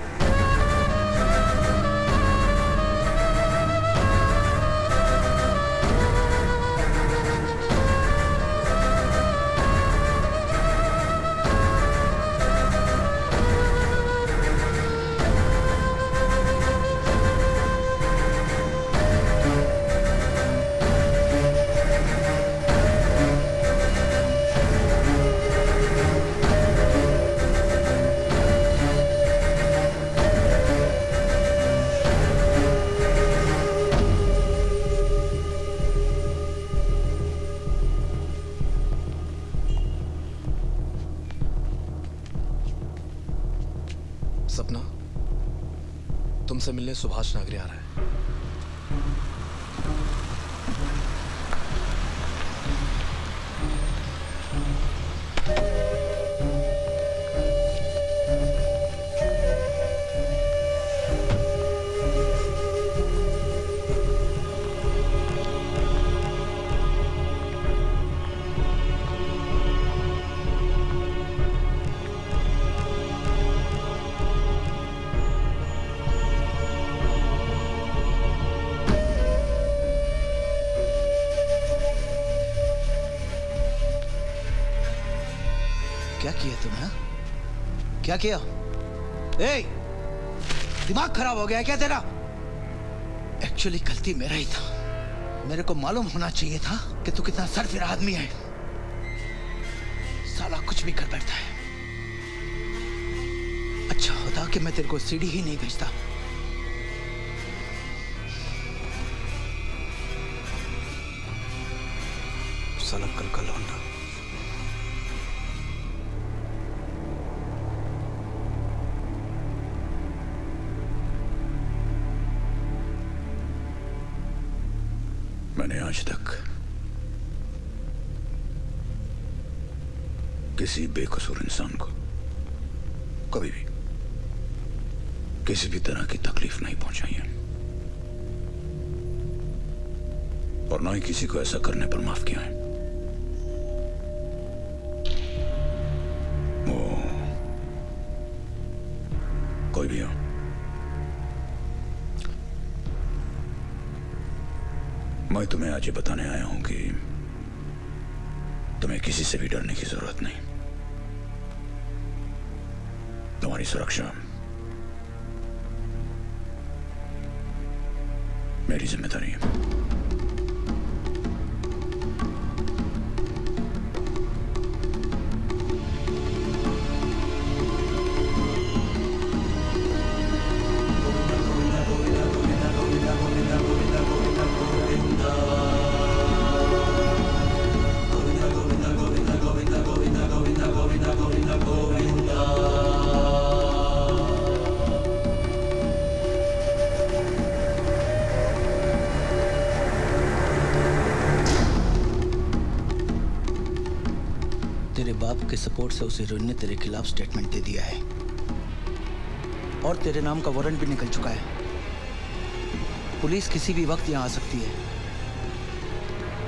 सपना, तुमसे मिलने सुभाष नागरी आ रहा है। क्या किया तुमने? क्या किया? ए, दिमाग खराब हो गया है क्या तेरा? एक्चुअली गलती मेरा ही था। मेरे को मालूम होना चाहिए था कि तू कितना सरफिरा आदमी है। साला कुछ भी कर बैठता है। अच्छा होता कि मैं तेरे को सीढ़ी ही नहीं भेजता। साला कल का लौंडा। मैंने आज तक किसी बेकसूर इंसान को कभी भी किसी भी तरह की तकलीफ नहीं पहुंचाई है, और ना ही किसी को ऐसा करने पर माफ किया है। भी हो। मैं तुम्हें आज ये बताने आया हूं कि तुम्हें किसी से भी डरने की जरूरत नहीं। तुम्हारी सुरक्षा मेरी जिम्मेदारी है। तेरे बाप के सपोर्ट से उस हीरोइन ने तेरे खिलाफ स्टेटमेंट दे दिया है और तेरे नाम का वारंट भी निकल चुका है। पुलिस किसी भी वक्त यहां आ सकती है,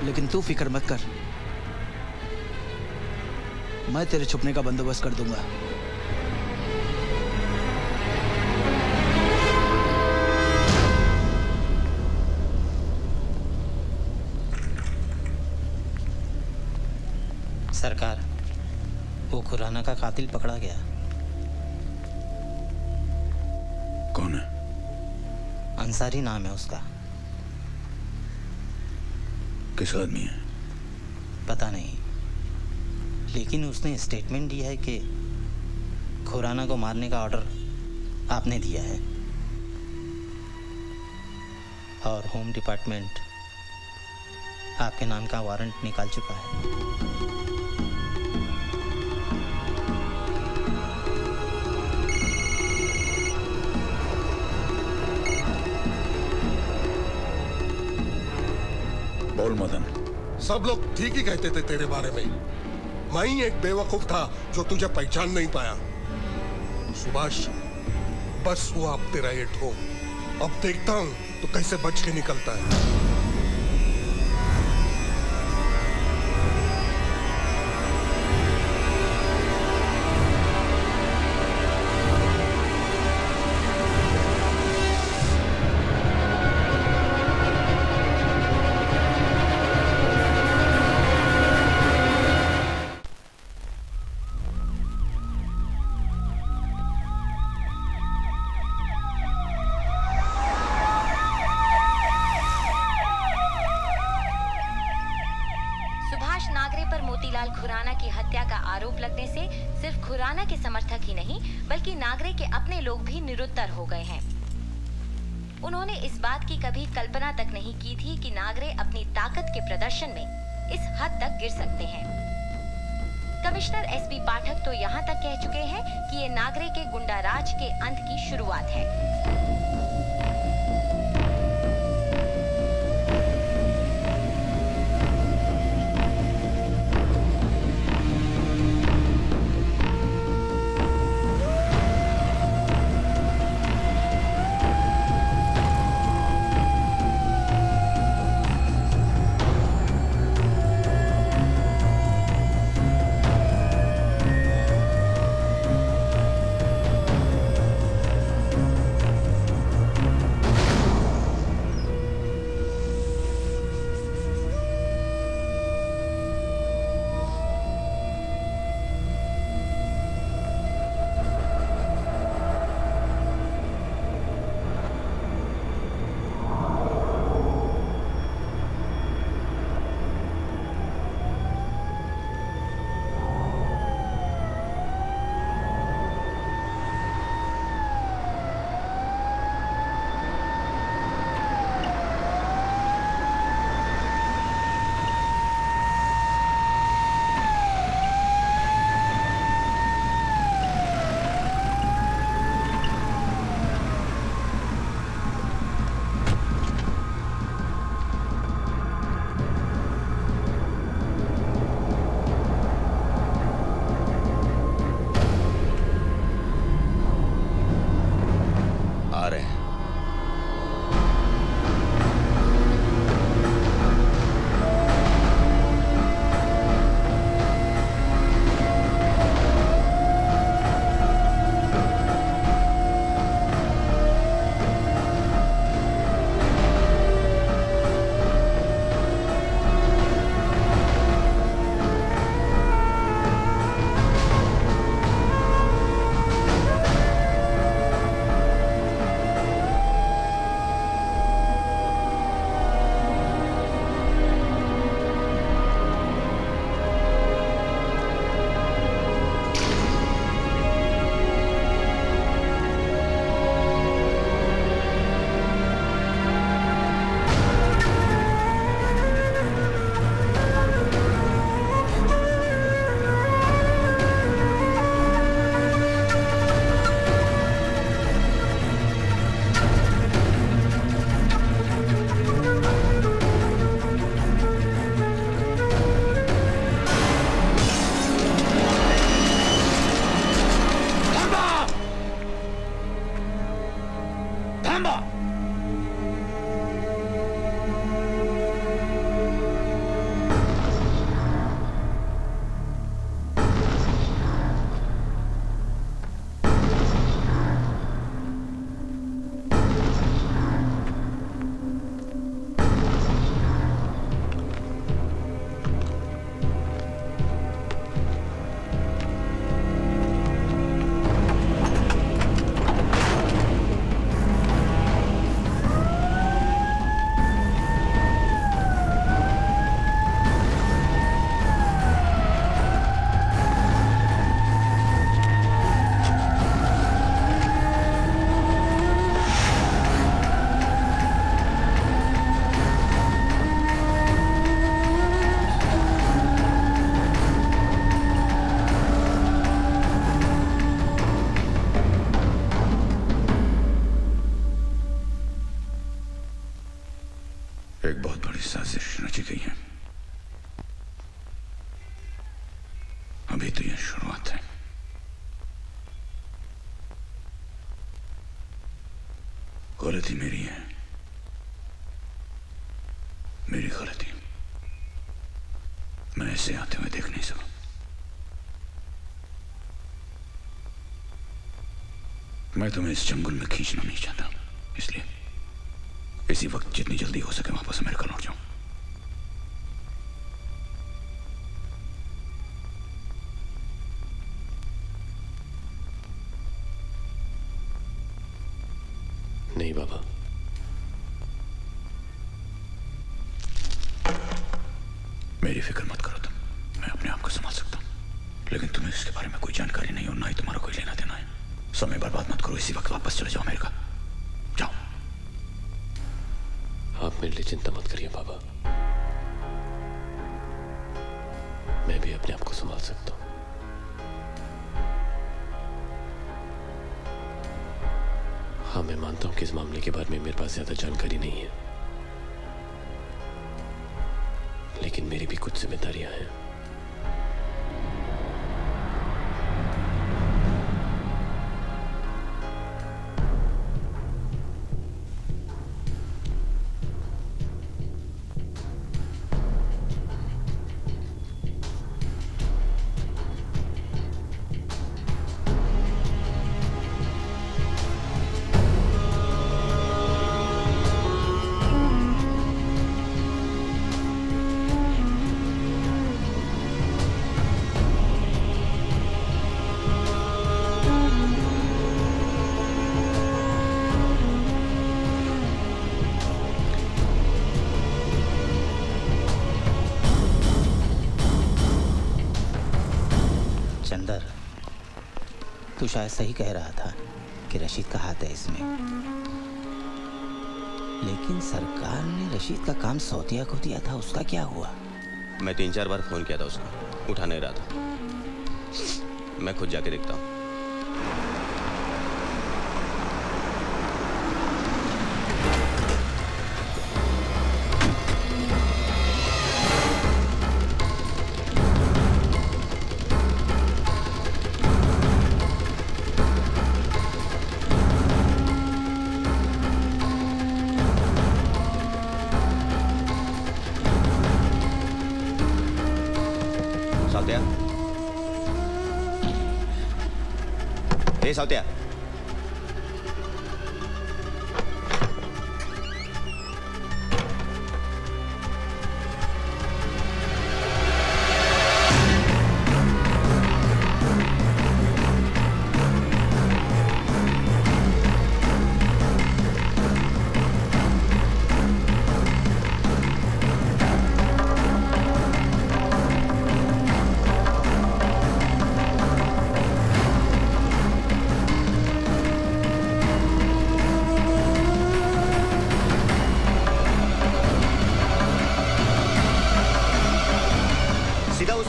लेकिन तू फिक्र मत कर, मैं तेरे छुपने का बंदोबस्त कर दूंगा। सरकार, वो खुराना का कातिल पकड़ा गया। कौन है? अंसारी नाम है उसका। किस आदमी है? पता नहीं, लेकिन उसने स्टेटमेंट दिया है कि खुराना को मारने का ऑर्डर आपने दिया है और होम डिपार्टमेंट आपके नाम का वारंट निकाल चुका है। बोल मदन। सब लोग ठीक ही कहते थे तेरे बारे में। मैं ही एक बेवकूफ था जो तुझे पहचान नहीं पाया। सुभाष, बस हुआ अब तेरा ये ठोक। अब देखता हूं तो कैसे बच के निकलता है। सुभाष नागरे पर मोतीलाल खुराना की हत्या का आरोप लगने से सिर्फ खुराना के समर्थक ही नहीं बल्कि नागरे के अपने लोग भी निरुत्तर हो गए हैं। उन्होंने इस बात की कभी कल्पना तक नहीं की थी कि नागरे अपनी ताकत के प्रदर्शन में इस हद तक गिर सकते हैं। कमिश्नर एसपी पाठक तो यहाँ तक कह चुके हैं कि ये नागरे के गुंडाराज के अंत की शुरुआत है। अभी तो ये शुरुआत है। गलती मेरी है, मेरी गलती। मैं ऐसे आते हुए देख नहीं सका। मैं तुम्हें इस जंगल में खींचना नहीं चाहता, इसलिए इसी वक्त जितनी जल्दी हो सके वापस अमेरिका लौट जाऊं। नहीं बाबा, मेरी फिक्र मत करो तुम, मैं अपने आप को संभाल सकता हूं। लेकिन तुम्हें इसके बारे में कोई जानकारी नहीं और ना ही तुम्हारा कोई लेना देना है। समय बर्बाद मत करो, इसी वक्त वापस चले जाओ अमेरिका। जाओ। आप मेरे लिए चिंता मत करिए बाबा, मैं भी अपने आप को संभाल सकता हूं। हाँ, मैं मानता हूं कि इस मामले के बारे में मेरे पास ज्यादा जानकारी नहीं है, लेकिन मेरी भी कुछ जिम्मेदारियां हैं। चंदर, तू शायद सही कह रहा था कि रशीद का हाथ है इसमें, लेकिन सरकार ने रशीद का काम सौतिया को दिया था, उसका क्या हुआ? मैं 3-4 बार फोन किया था उसको, उठा नहीं रहा था। मैं खुद जाके देखता हूँ। साउतिया,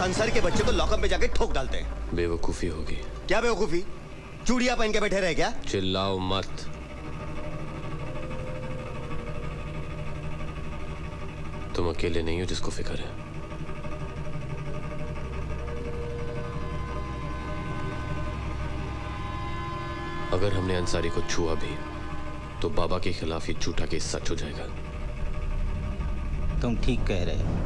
अंसारी के बच्चे को लॉकअप में जाके ठोक डालते हैं। बेवकूफी होगी। क्या बेवकूफी? चूड़ियां पहन के बैठे रहे क्या? चिल्लाओ मत। तुम अकेले नहीं हो जिसको फिक्र है। अगर हमने अंसारी को छुआ भी तो बाबा के खिलाफ ये झूठा केस सच हो जाएगा। तुम ठीक कह रहे हो।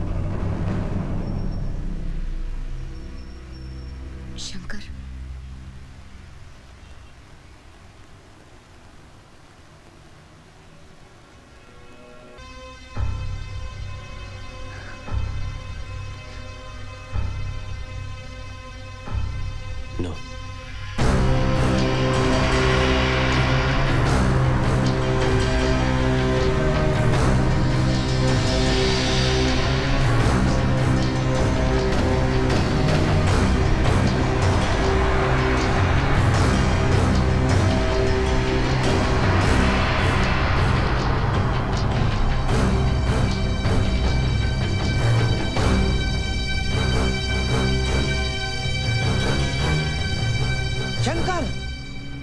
शंकर, नो।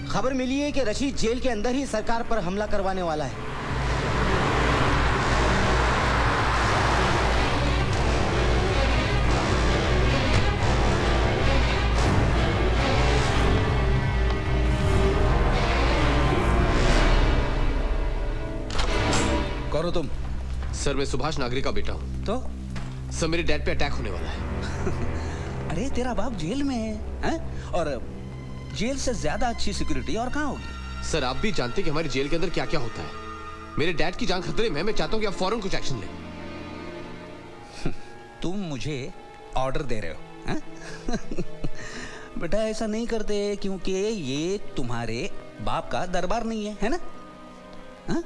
खबर मिली है कि रशीद जेल के अंदर ही सरकार पर हमला करवाने वाला है। कौन हो तुम? सर मैं सुभाष नागरी का बेटा हूँ। तो सर मेरे डैड पे अटैक होने वाला है। अरे तेरा बाप जेल में है? और जेल से ज्यादा अच्छी सिक्योरिटी और कहाँ होगी? सर आप भी जानते हैं कि हमारी जेल के अंदर क्या क्या होता है। मेरे डैड की जान खतरे में है। मैं चाहता हूँ कि आप फौरन कुछ एक्शन लें। तुम मुझे ऑर्डर दे रहे हो है? बेटा ऐसा नहीं करते क्योंकि ये तुम्हारे बाप का दरबार नहीं है ना? हा?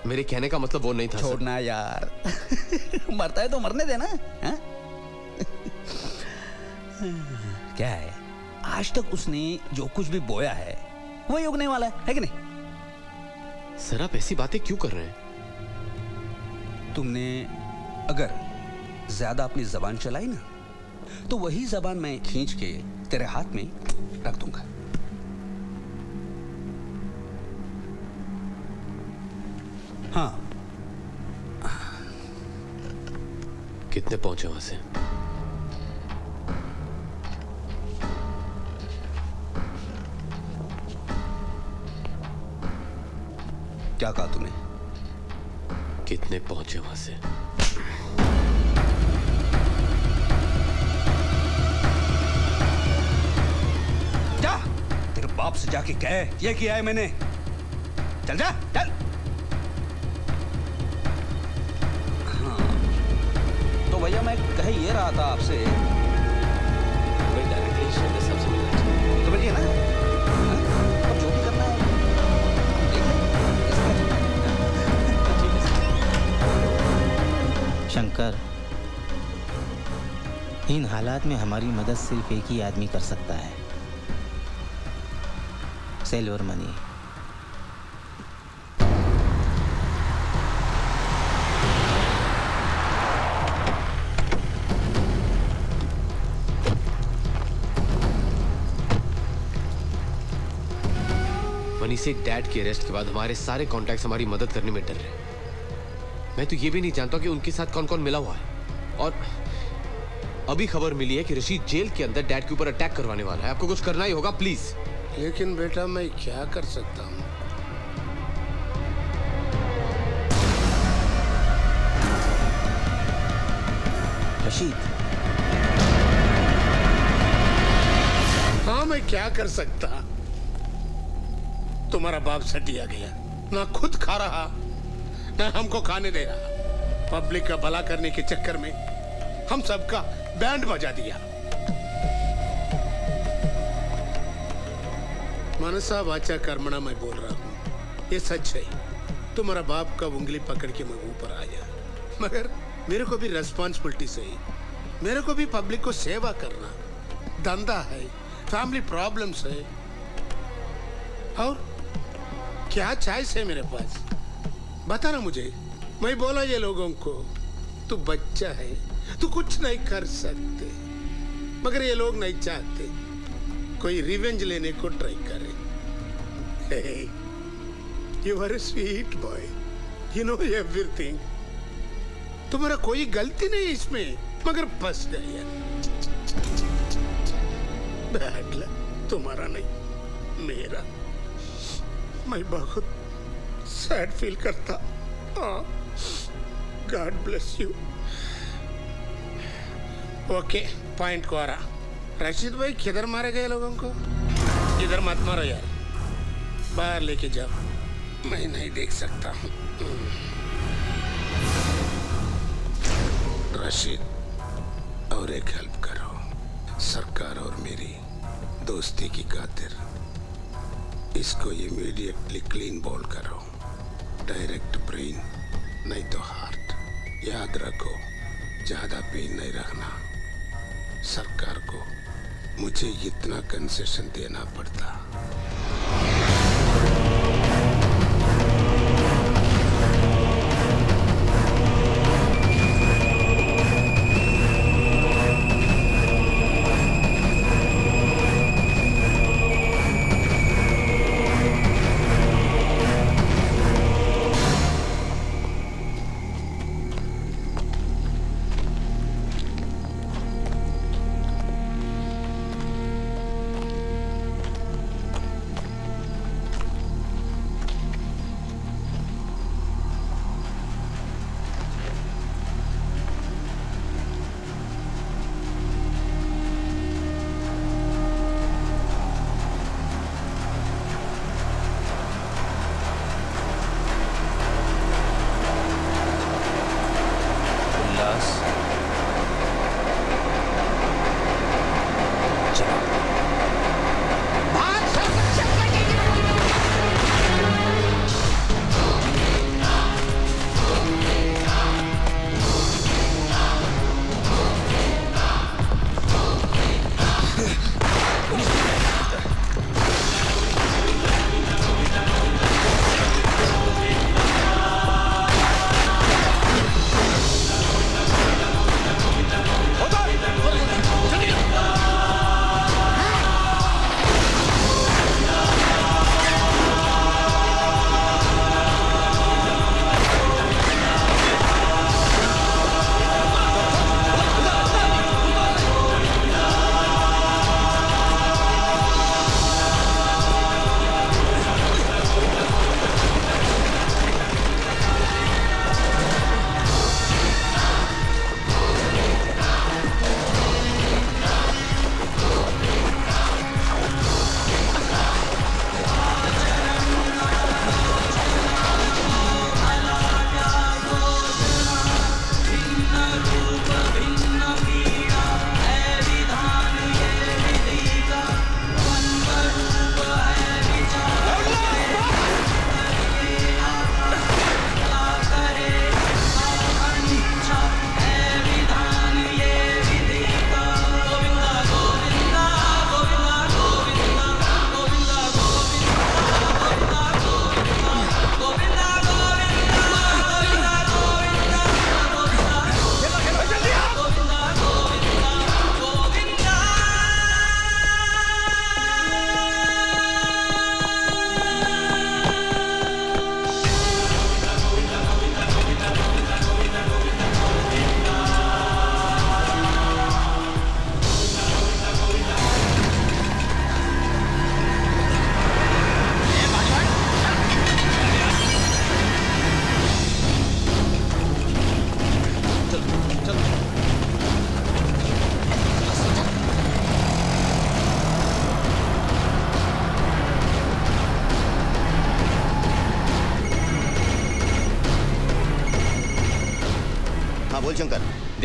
मेरे कहने का मतलब वो नहीं था। छोड़ना यार। मरता है तो मरने देना। हा? क्या है, आज तक उसने जो कुछ भी बोया है वही उगने वाला है कि नहीं? सर आप ऐसी बातें क्यों कर रहे हैं? तुमने अगर ज्यादा अपनी जबान चलाई ना तो वही जबान मैं खींच के तेरे हाथ में रख दूंगा। हाँ। कितने पहुंचे वहां से? क्या कहा तूने? कितने पहुंचे वहां से? जा तेरे बाप से जाके कह ये किया है मैंने। चल जा चल। हाँ तो भैया मैं कह ये रहा था आपसे, समझिए ना? अब जो भी करना है शंकर, इन हालात में हमारी मदद सिर्फ एक ही आदमी कर सकता है, सेल्वर मनी। मनी से डैड की अरेस्ट के बाद हमारे सारे कॉन्टैक्ट्स हमारी मदद करने में डर रहे। मैं तो ये भी नहीं जानता कि उनके साथ कौन कौन मिला हुआ है। और अभी खबर मिली है कि रशीद जेल के अंदर डैड के ऊपर अटैक करवाने वाला है। आपको कुछ करना ही होगा प्लीज। लेकिन बेटा मैं क्या कर सकता हूँ? रशीद, हाँ मैं क्या कर सकता? तुम्हारा बाप सटिया गया, ना खुद खा रहा ना हमको खाने दे रहा। पब्लिक का भला करने के चक्कर में हम सबका बैंड बजा दिया। मनसा वाचा कर्मणा मैं बोल रहा हूँ, ये सच है। तुम्हारा बाप का उंगली पकड़ के मैं ऊपर आया, मगर मेरे को भी रेस्पॉन्सिबिलिटी है। मेरे को भी पब्लिक को सेवा करना, धंधा है, फैमिली प्रॉब्लम्स है, और क्या चॉइस है मेरे पास? बता ना मुझे। मैं बोला ये लोगों को, तू बच्चा है, तू कुछ नहीं कर सकते, मगर ये लोग नहीं चाहते कोई रिवेंज लेने को ट्राई करे। You are a sweet boy, you know everything. तुम्हारा कोई गलती नहीं इसमें, मगर फंस गया। बैड लक तुम्हारा नहीं, मेरा। मैं बहुत सैड फील करता। God bless you. Okay, point को आ रहा। रशीद भाई किधर मारे गए लोगों को? इधर मत मारो यार, बाहर लेके जाओ, मैं नहीं देख सकता हूँ। रशीद, और एक हेल्प करो, सरकार और मेरी दोस्ती की खातिर इसको इमीडिएटली क्लीन बॉल करो। डायरेक्ट ब्रेन नहीं तो हार्ट। याद रखो, ज्यादा पेन नहीं रखना। सरकार को मुझे इतना कंसेशन देना पड़ता।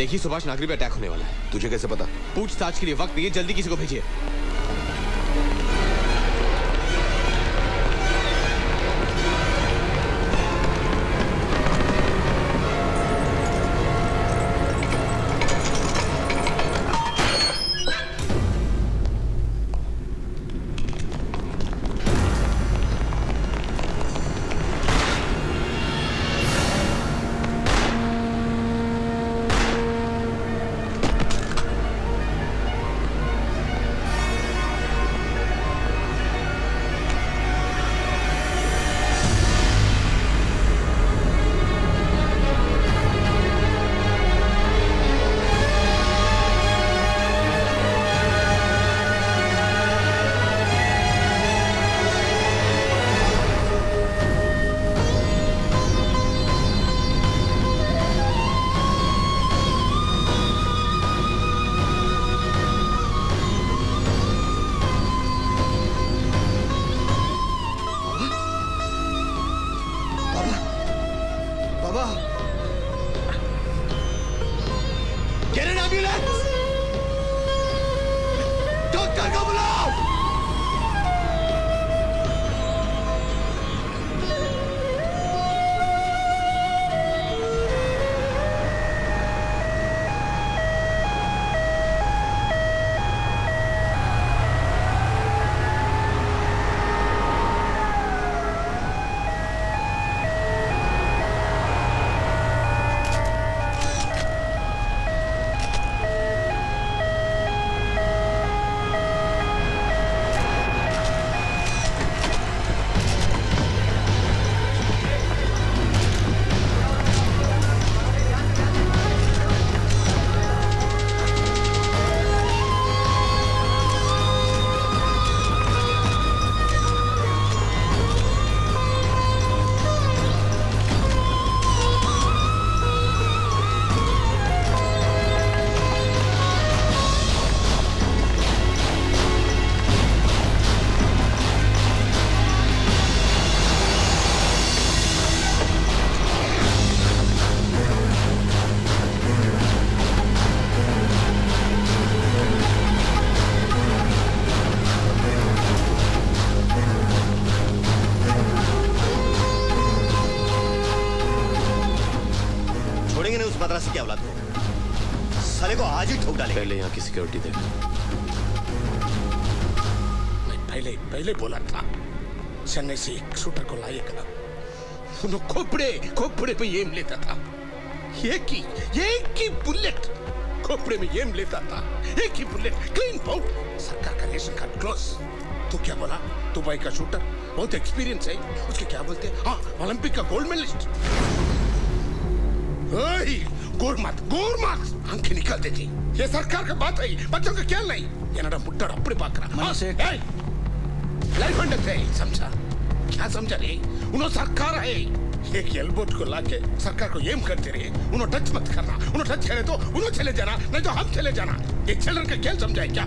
देखिए सुभाष नागरी पे अटैक होने वाला है। तुझे कैसे पता? पूछताछ के लिए वक्त नहीं है, जल्दी किसी को भेजिए। मद्रासी की औलाद को साले को आज ही ठोक डालेंगे। पहले यहाँ की सिक्योरिटी देख। मैं पहले बोला था चेन्नई से एक शूटर को लाएगा। उन्होंने खोपड़े पे एम लेता था। एक ही बुलेट खोपड़े में एम लेता था। एक ही बुलेट क्लीन पाउट। सरकार का रेशन कार्ड क्लोज। तू क्या बोला? दुबई का शूटर बहुत एक्सपीरियंस है। उसके क्या बोलते हैं? हाँ, ओलंपिक का गोल्ड मेडलिस्ट। गोर मत आंखें निकाल देती। ये सरकार का बात है, बच्चों का क्या नहीं। ये ना मुट्टा अपने पाकरा लाइफ एंड डेथ समझा? क्या समझा रे? उन्होंने सरकार है। एक एल्बोट को लाके सरकार को एम करते रहे। उन्होंने टच मत करना। उन्होंने टच करे तो उन्होंने चले जाना, नहीं तो हम चले जाना। ये चिल्ड्रन का खेल समझा है क्या?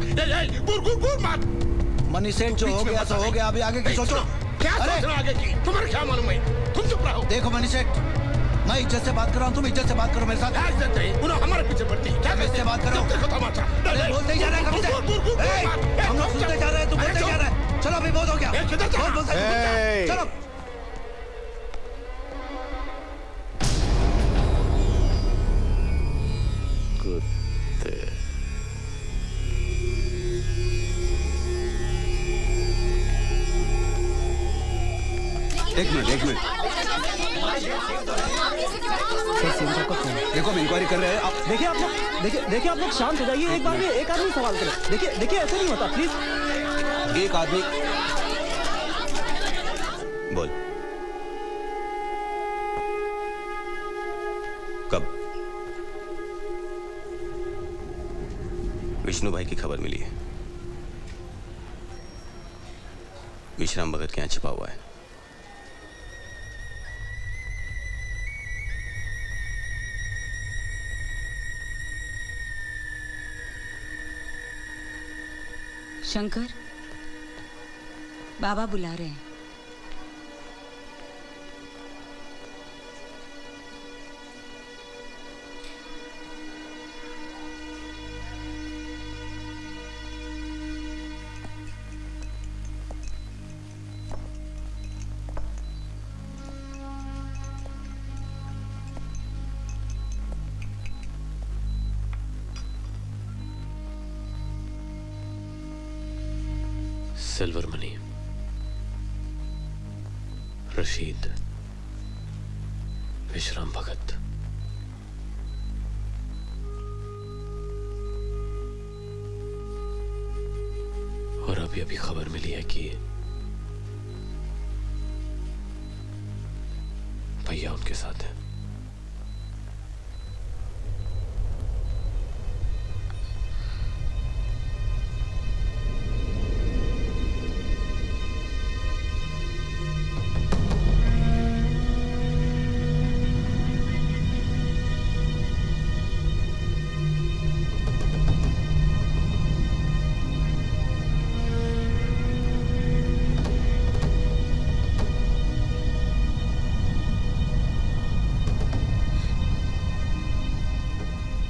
गुर मत। मनी सेठ जो हो गया तो हो गया, अभी आगे की सोचो। क्या सोचना आगे की? तुम्हारे क्या मालूम है? तुम चुप रहो। देखो मनी सेठ, मैं इज्जत से बात कर रहा हूँ, तुम इज्जत से बात करो मेरे साथ। इज्जत है, उन्होंने हमारे पीछे पड़ती है। क्या इज्जत से बात करो। देखो तमाशा। बोलते ही जा रहा है कब से? हम लोग सुनते जा रहे हैं, तू बोलते जा रहा है। चलो अभी बहुत हो गया। चलो एक मिनट देखो हम इंक्वायरी कर रहे हैं। आप देखिए आप लोग शांत हो जाइए। एक बार में एक आदमी सवाल करे। देखिए ऐसे नहीं होता, प्लीज। एक आदमी बोल। कब? विष्णु भाई की खबर मिली है। विश्राम भगत के यहां छिपा हुआ है। शंकर, बाबा बुला रहे हैं। सिल्वर मनी, रशीद, विश्राम भगत। और अभी खबर मिली है कि भैया उनके साथ है।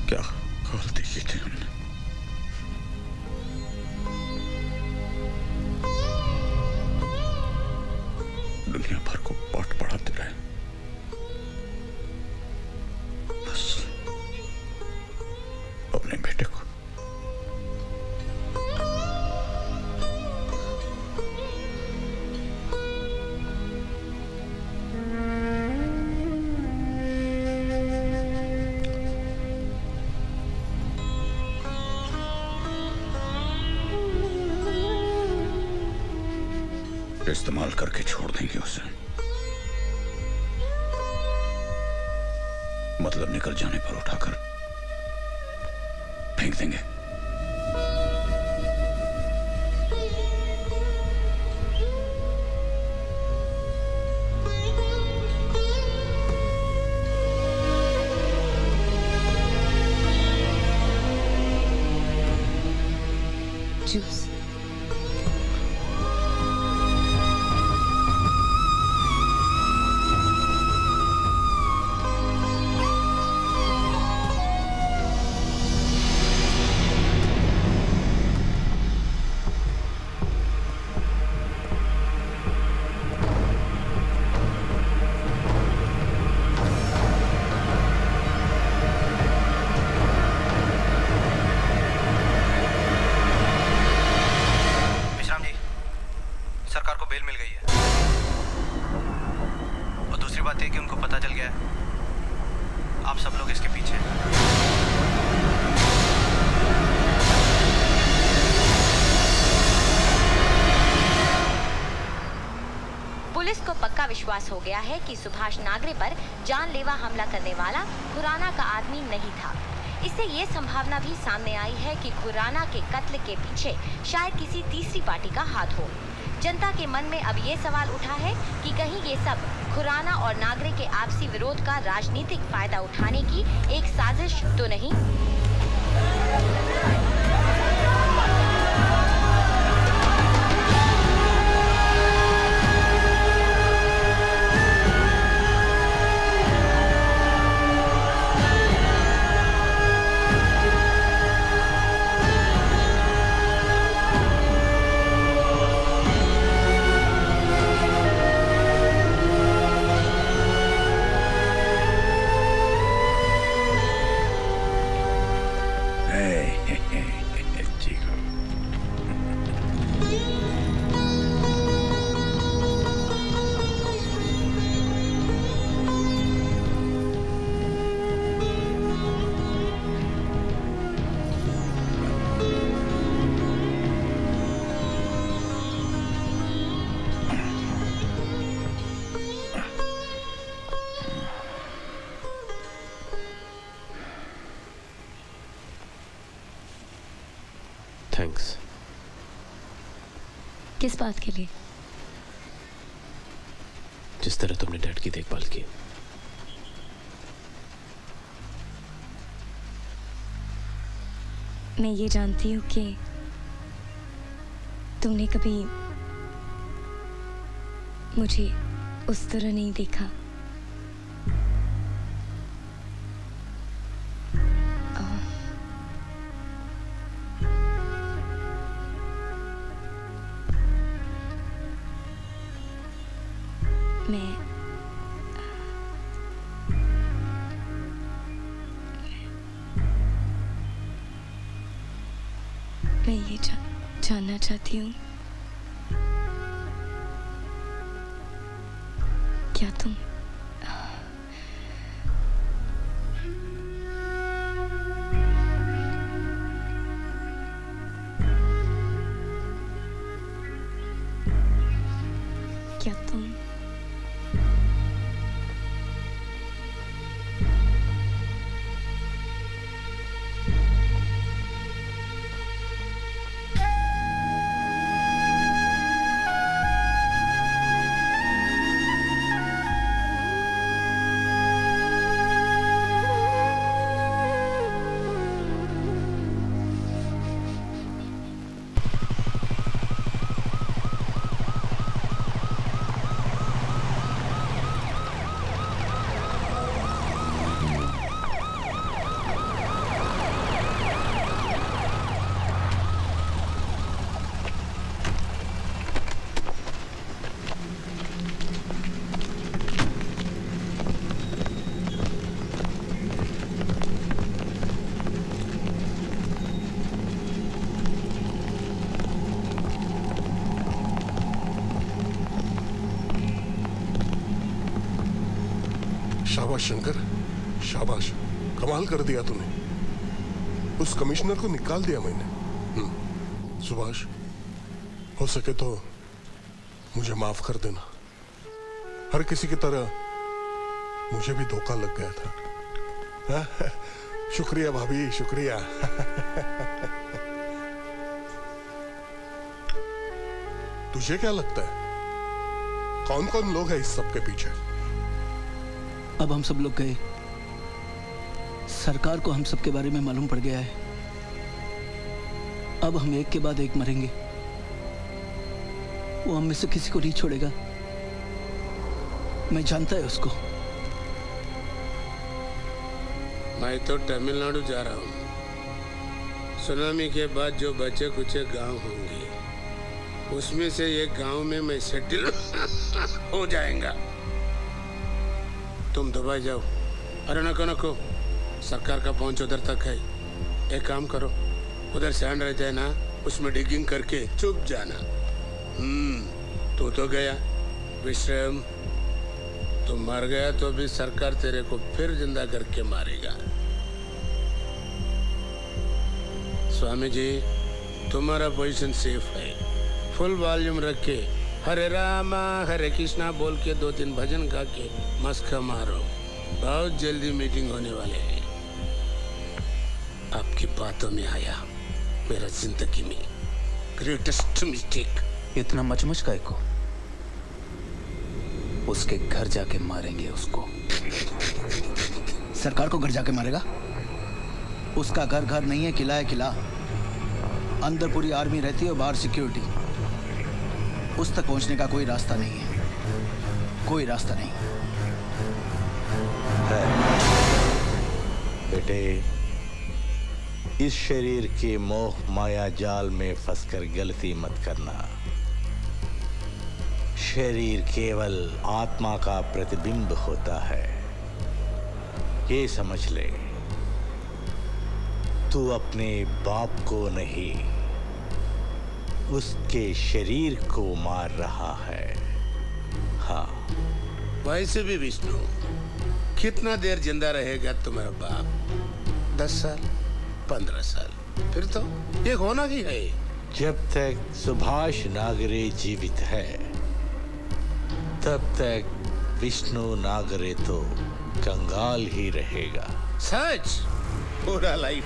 क्या गलती की थी हमने? दुनिया भर को पाठ पढ़ाते रहे, बस अपने बेटे को इस्तेमाल करके छोड़ देंगे उसे। मतलब निकल जाने पर उठाकर फेंक देंगे। जूस। सरकार को बेल मिल गई है और दूसरी बात यह कि उनको पता चल गया है आप सब लोग इसके पीछे हैं। पुलिस को पक्का विश्वास हो गया है कि सुभाष नागरे पर जानलेवा हमला करने वाला खुराना का आदमी नहीं था। इससे ये संभावना भी सामने आई है कि खुराना के कत्ल के पीछे शायद किसी तीसरी पार्टी का हाथ हो। जनता के मन में अब ये सवाल उठा है कि कहीं ये सब खुराना और नागरे के आपसी विरोध का राजनीतिक फायदा उठाने की एक साजिश तो नहीं। थैंक्स। किस बात के लिए? जिस तरह तुमने डैड की देखभाल की। मैं ये जानती हूँ कि तुमने कभी मुझे उस तरह नहीं देखा। मैं ये जानना चाहती हूँ क्या तुम क्या तुम शाबाश शंकर, शाबाश, कमाल कर दिया तूने। उस कमिश्नर को निकाल दिया मैंने। सुभाष, हो सके तो मुझे माफ कर देना। हर किसी की तरह मुझे भी धोखा लग गया था। शुक्रिया भाभी, शुक्रिया। तुझे क्या लगता है कौन कौन लोग हैं इस सब के पीछे? अब हम सब लोग गए, सरकार को हम सब के बारे में मालूम पड़ गया है। अब हम एक के बाद एक मरेंगे। वो हम में से किसी को नहीं छोड़ेगा। मैं जानता है उसको। मैं तो तमिलनाडु जा रहा हूँ। सुनामी के बाद जो बचे कुचे गांव होंगे, उसमें से एक गांव में मैं सेटल हो जाएगा। तुम दुबई जाओ। अरे नको, सरकार का पहुंच उधर तक है। एक काम करो, उधर सैंड रह जाए ना, उसमें डिगिंग करके चुप जाना। तू तो गया विश्राम, तू मर गया तो भी सरकार तेरे को फिर जिंदा करके मारेगा। स्वामी जी, तुम्हारा पोजीशन सेफ है। फुल वॉल्यूम रख के हरे रामा हरे कृष्णा बोल के 2-3 भजन गा के मस्का मारो। बहुत जल्दी मीटिंग होने वाले हैं। आपकी बातों में आया मेरा जिंदगी में ग्रेटेस्ट मिस्टेक। इतना मचमच का को उसके घर जाके मारेंगे उसको। सरकार को घर जाके मारेगा? उसका घर घर नहीं है, किला है किला। अंदर पूरी आर्मी रहती है और बाहर सिक्योरिटी। उस तक पहुंचने का कोई रास्ता नहीं है, कोई रास्ता नहीं है। बेटे, इस शरीर के मोह माया जाल में फंसकर गलती मत करना। शरीर केवल आत्मा का प्रतिबिंब होता है, ये समझ ले। तू अपने बाप को नहीं, उसके शरीर को मार रहा है। हाँ, वैसे भी विष्णु, कितना देर जिंदा रहेगा तुम्हारा बाप? 10 साल, 15 साल, फिर तो ये होना ही है। जब तक सुभाष नागरे जीवित है, तब तक विष्णु नागरे तो कंगाल ही रहेगा। सच? पूरा लाइफ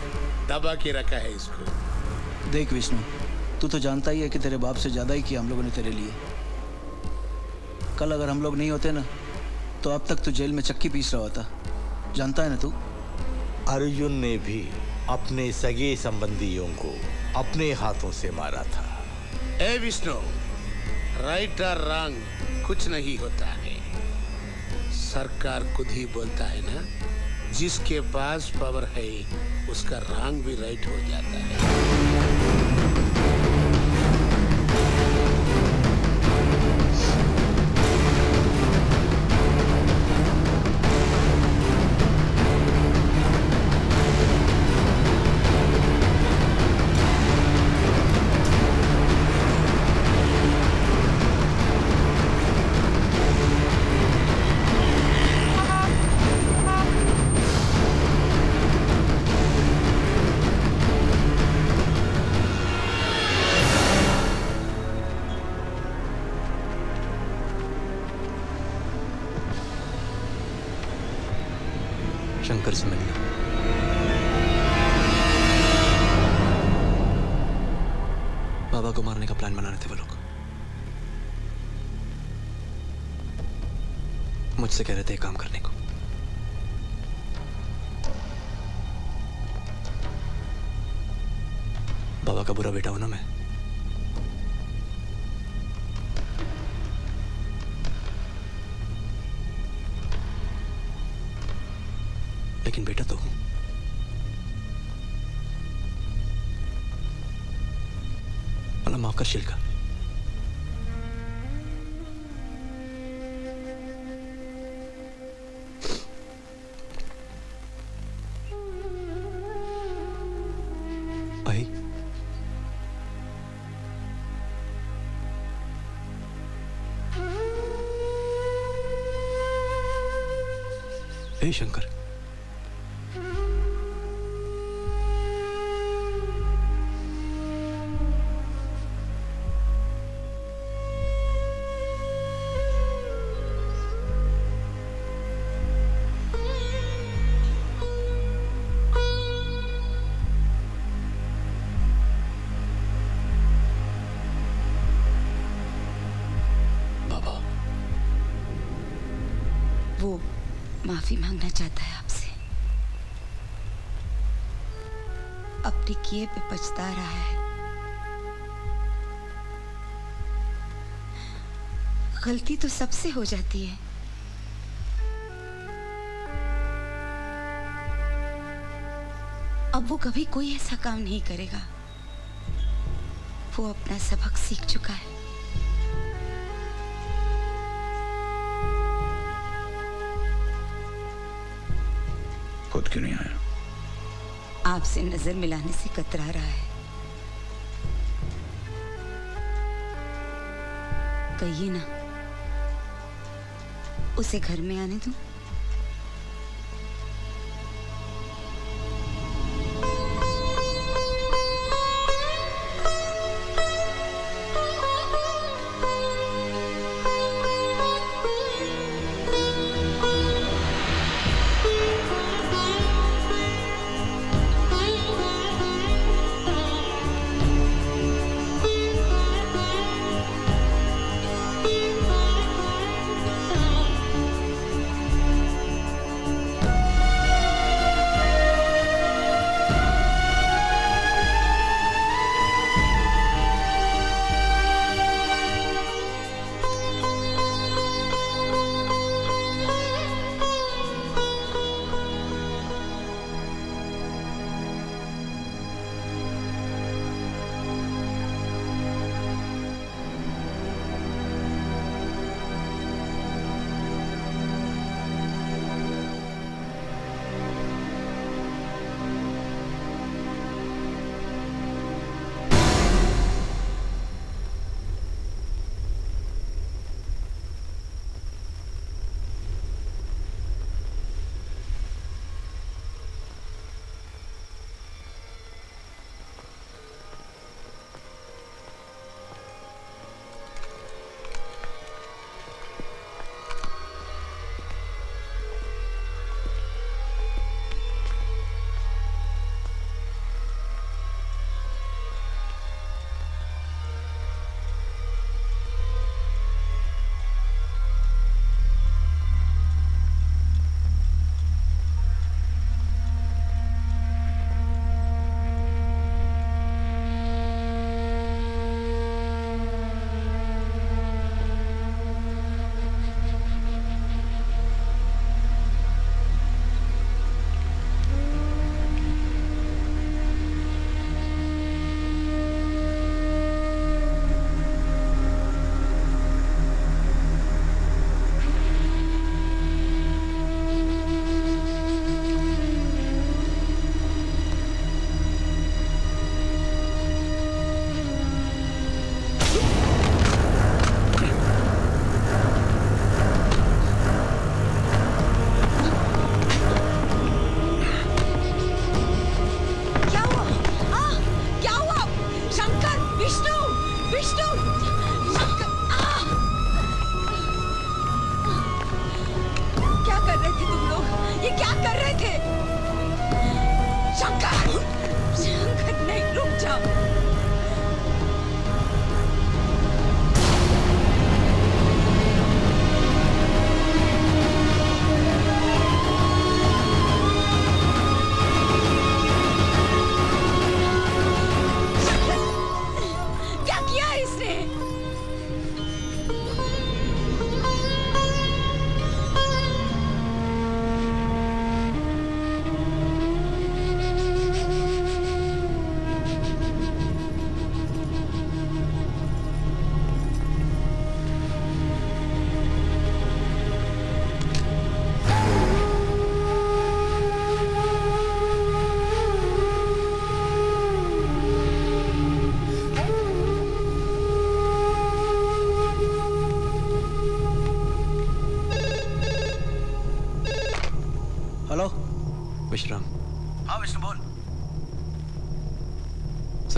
दबा के रखा है इसको। देख विष्णु, तू तो जानता ही है कि तेरे बाप से ज्यादा ही किया हम लोगों ने तेरे लिए। कल अगर हम लोग नहीं होते ना, तो अब तक तू जेल में चक्की पीस रहा होता। जानता है ना तू? अर्जुन ने भी अपने सगे संबंधियों को अपने हाथों से मारा था। ए विष्णु, राइट और रॉन्ग कुछ नहीं होता है। सरकार खुद ही बोलता है ना, जिसके पास पावर है उसका रॉन्ग भी राइट हो जाता है। शंकर से मिलना। बाबा को मारने का प्लान बना रहे थे वो लोग। मुझसे कह रहे थे काम करने को। बाबा का बुरा बेटा हूं ना मैं। लेकिन बेटा तो हूं। मला माफ करशील का? आई ए शंकर, वो माफी मांगना चाहता है आपसे। अपने किए पे पछता रहा है। गलती तो सबसे हो जाती है। अब वो कभी कोई ऐसा काम नहीं करेगा। वो अपना सबक सीख चुका है। खुद क्यों नहीं आया? आपसे नजर मिलाने से कतरा रहा है। कहिए ना, उसे घर में आने दूं?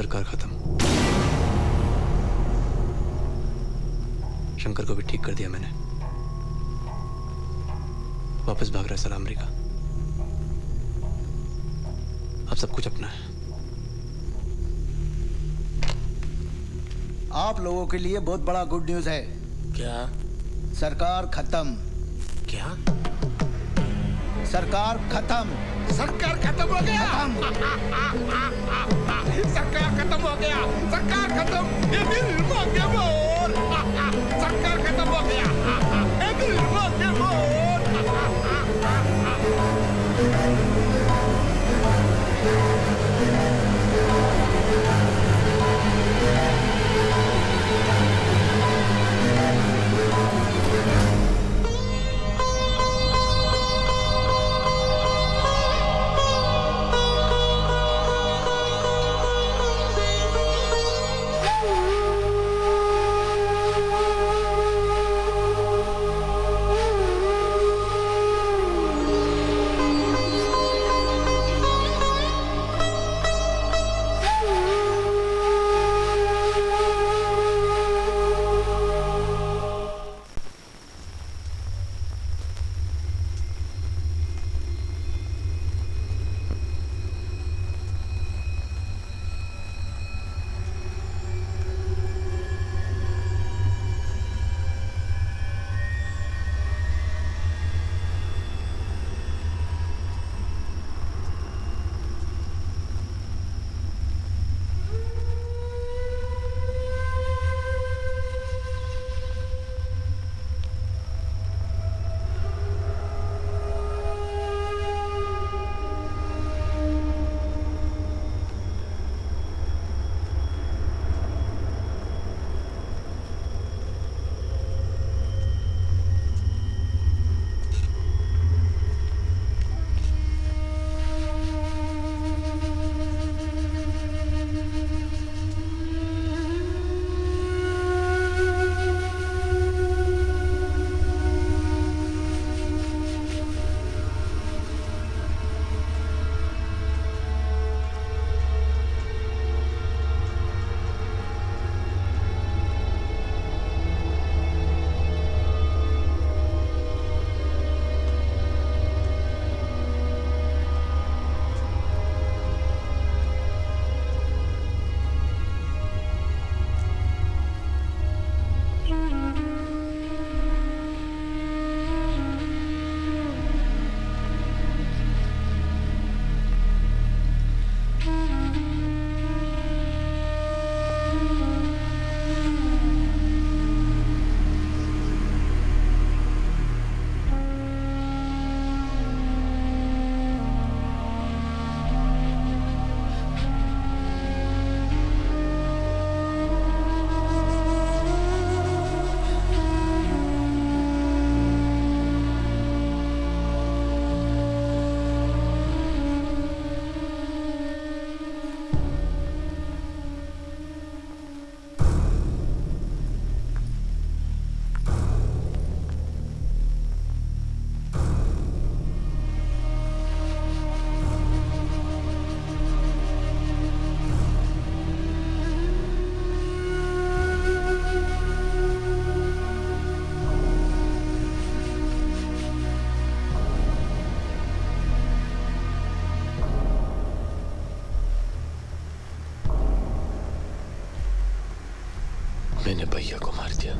सरकार खत्म। शंकर को भी ठीक कर दिया मैंने। वापस भाग रहा है साला अमेरिका। अब सब कुछ अपना है। आप लोगों के लिए बहुत बड़ा गुड न्यूज है। क्या? सरकार खत्म। क्या? सरकार खत्म। सरकार खत्म हो गया। सरकार खत्म हो गया। सरकार खत्म। ये दिल मांगे मोर। सरकार खत्म हो गया। ये दिल मांगे मोर। मैंने भैया को मार दिया।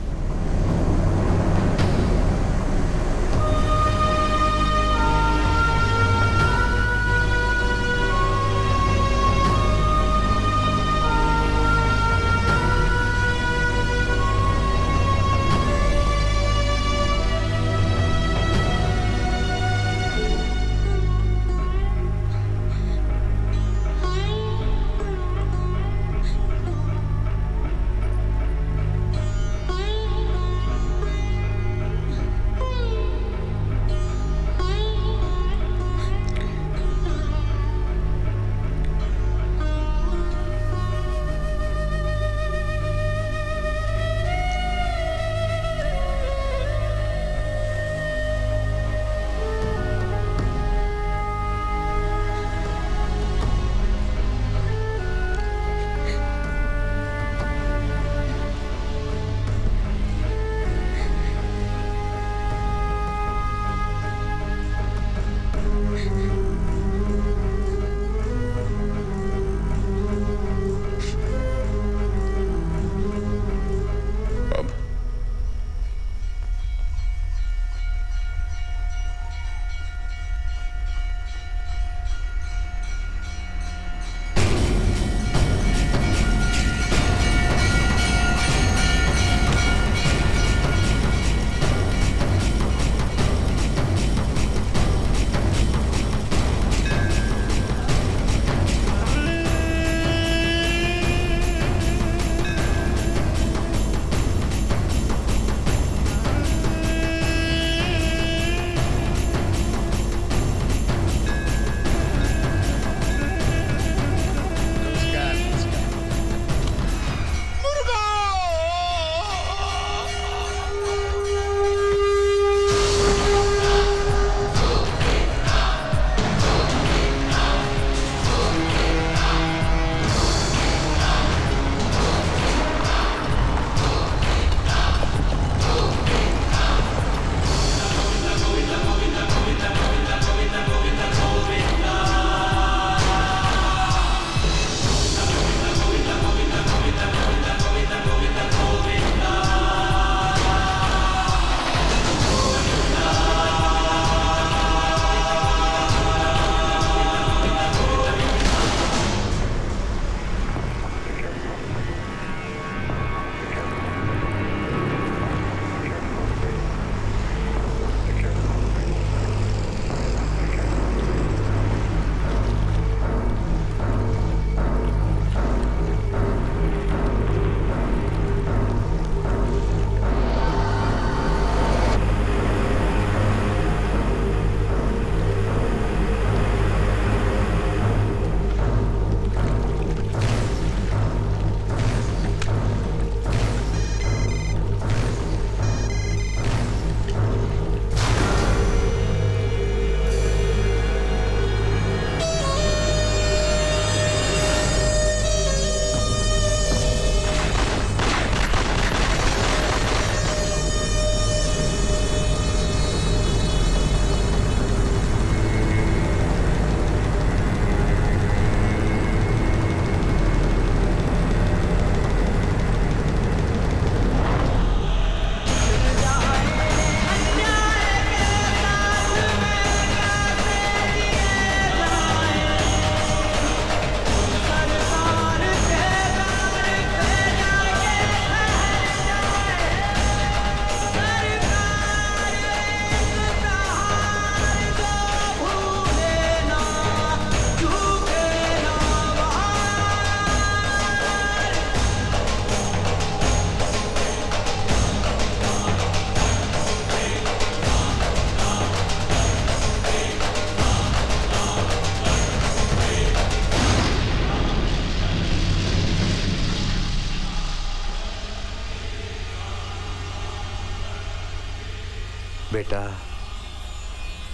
बेटा,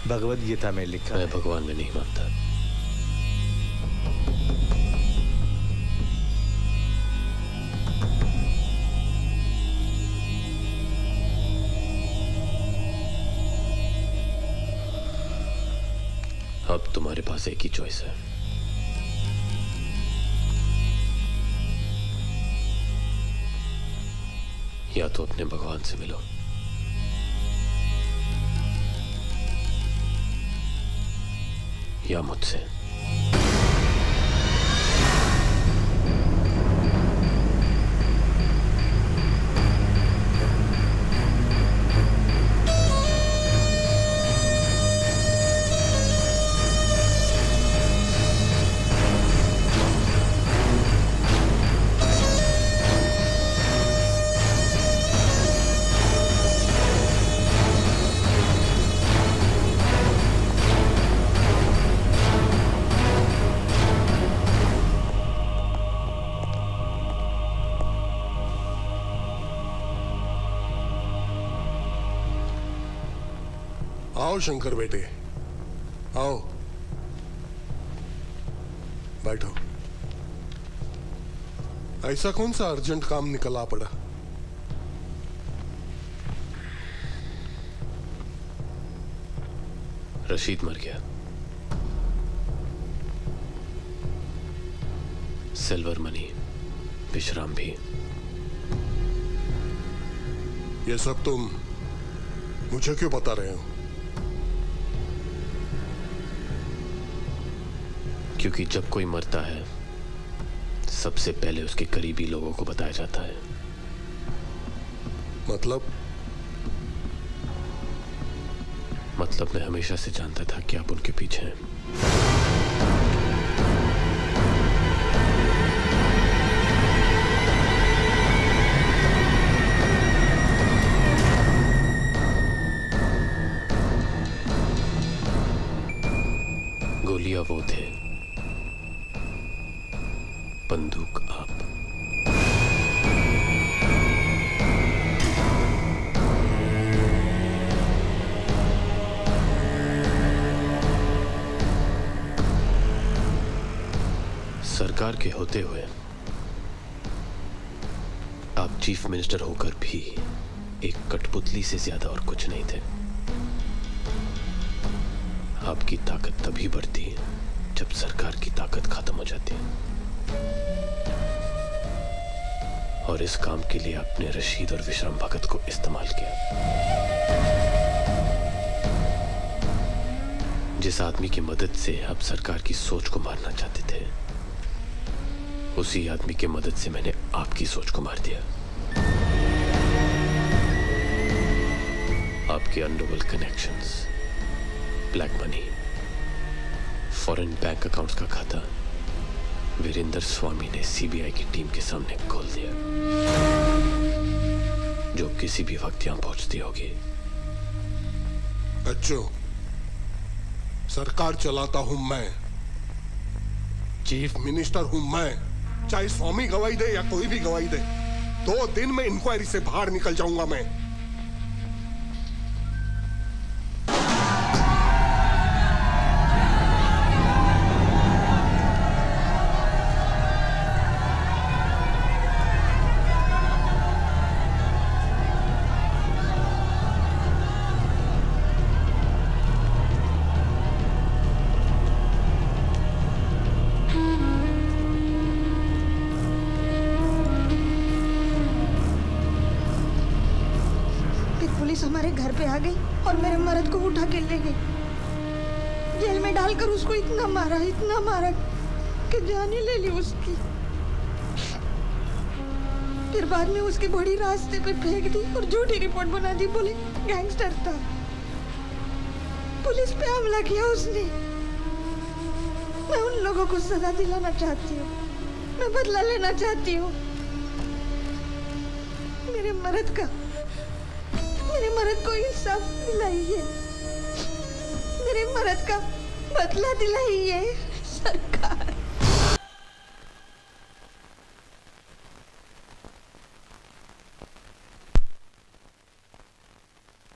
भगवत गीता में लिखा मैं भगवान में नहीं मानता। अब तुम्हारे पास एक ही चॉइस है। या तो अपने भगवान से मिलो, या मुझसे। आओ शंकर बेटे, आओ बैठो। ऐसा कौन सा अर्जेंट काम निकला पड़ा? रशीद मर गया। सिल्वर मनी, विश्राम भी। ये सब तुम मुझे क्यों बता रहे हो? क्योंकि जब कोई मरता है सबसे पहले उसके करीबी लोगों को बताया जाता है। मतलब मैं हमेशा से जानता था कि आप उनके पीछे हैं। गोलियां वो थे, बंदूक आप। सरकार के होते हुए आप चीफ मिनिस्टर होकर भी एक कठपुतली से ज्यादा और कुछ नहीं थे। आपकी ताकत तभी बढ़ती है जब सरकार की ताकत खत्म हो जाती है। और इस काम के लिए आपने रशीद और विश्राम भगत को इस्तेमाल किया। जिस आदमी की मदद से आप सरकार की सोच को मारना चाहते थे, उसी आदमी की मदद से मैंने आपकी सोच को मार दिया। आपके unknowable connections, black money, foreign bank accounts का खाता वीरेंद्र स्वामी ने सीबीआई की टीम के सामने खोल दिया, जो किसी भी वक्त यहां पहुंचती होगी। बच्चों, सरकार चलाता हूं मैं, चीफ मिनिस्टर हूं मैं। चाहे स्वामी गवाही दे या कोई भी गवाही दे, 2 दिन में इंक्वायरी से बाहर निकल जाऊंगा मैं। हमारे घर पे आ गई और मेरे मर्द को उठा के ले गई। जेल में डालकर उसको इतना मारा कि जान ही ले ली उसकी। फिर बाद में उसकी बॉडी रास्ते पे फेंक दी और झूठी रिपोर्ट बना दी, बोले गैंगस्टर था। पुलिस पे हमला किया उसने। मैं उन लोगों को सजा दिलाना चाहती हूँ, मैं बदला लेना चाहती हूँ। मेरे मर्द को इंसाफ दिलाइए, मेरे मर्द का बदला दिलाइए सरकार।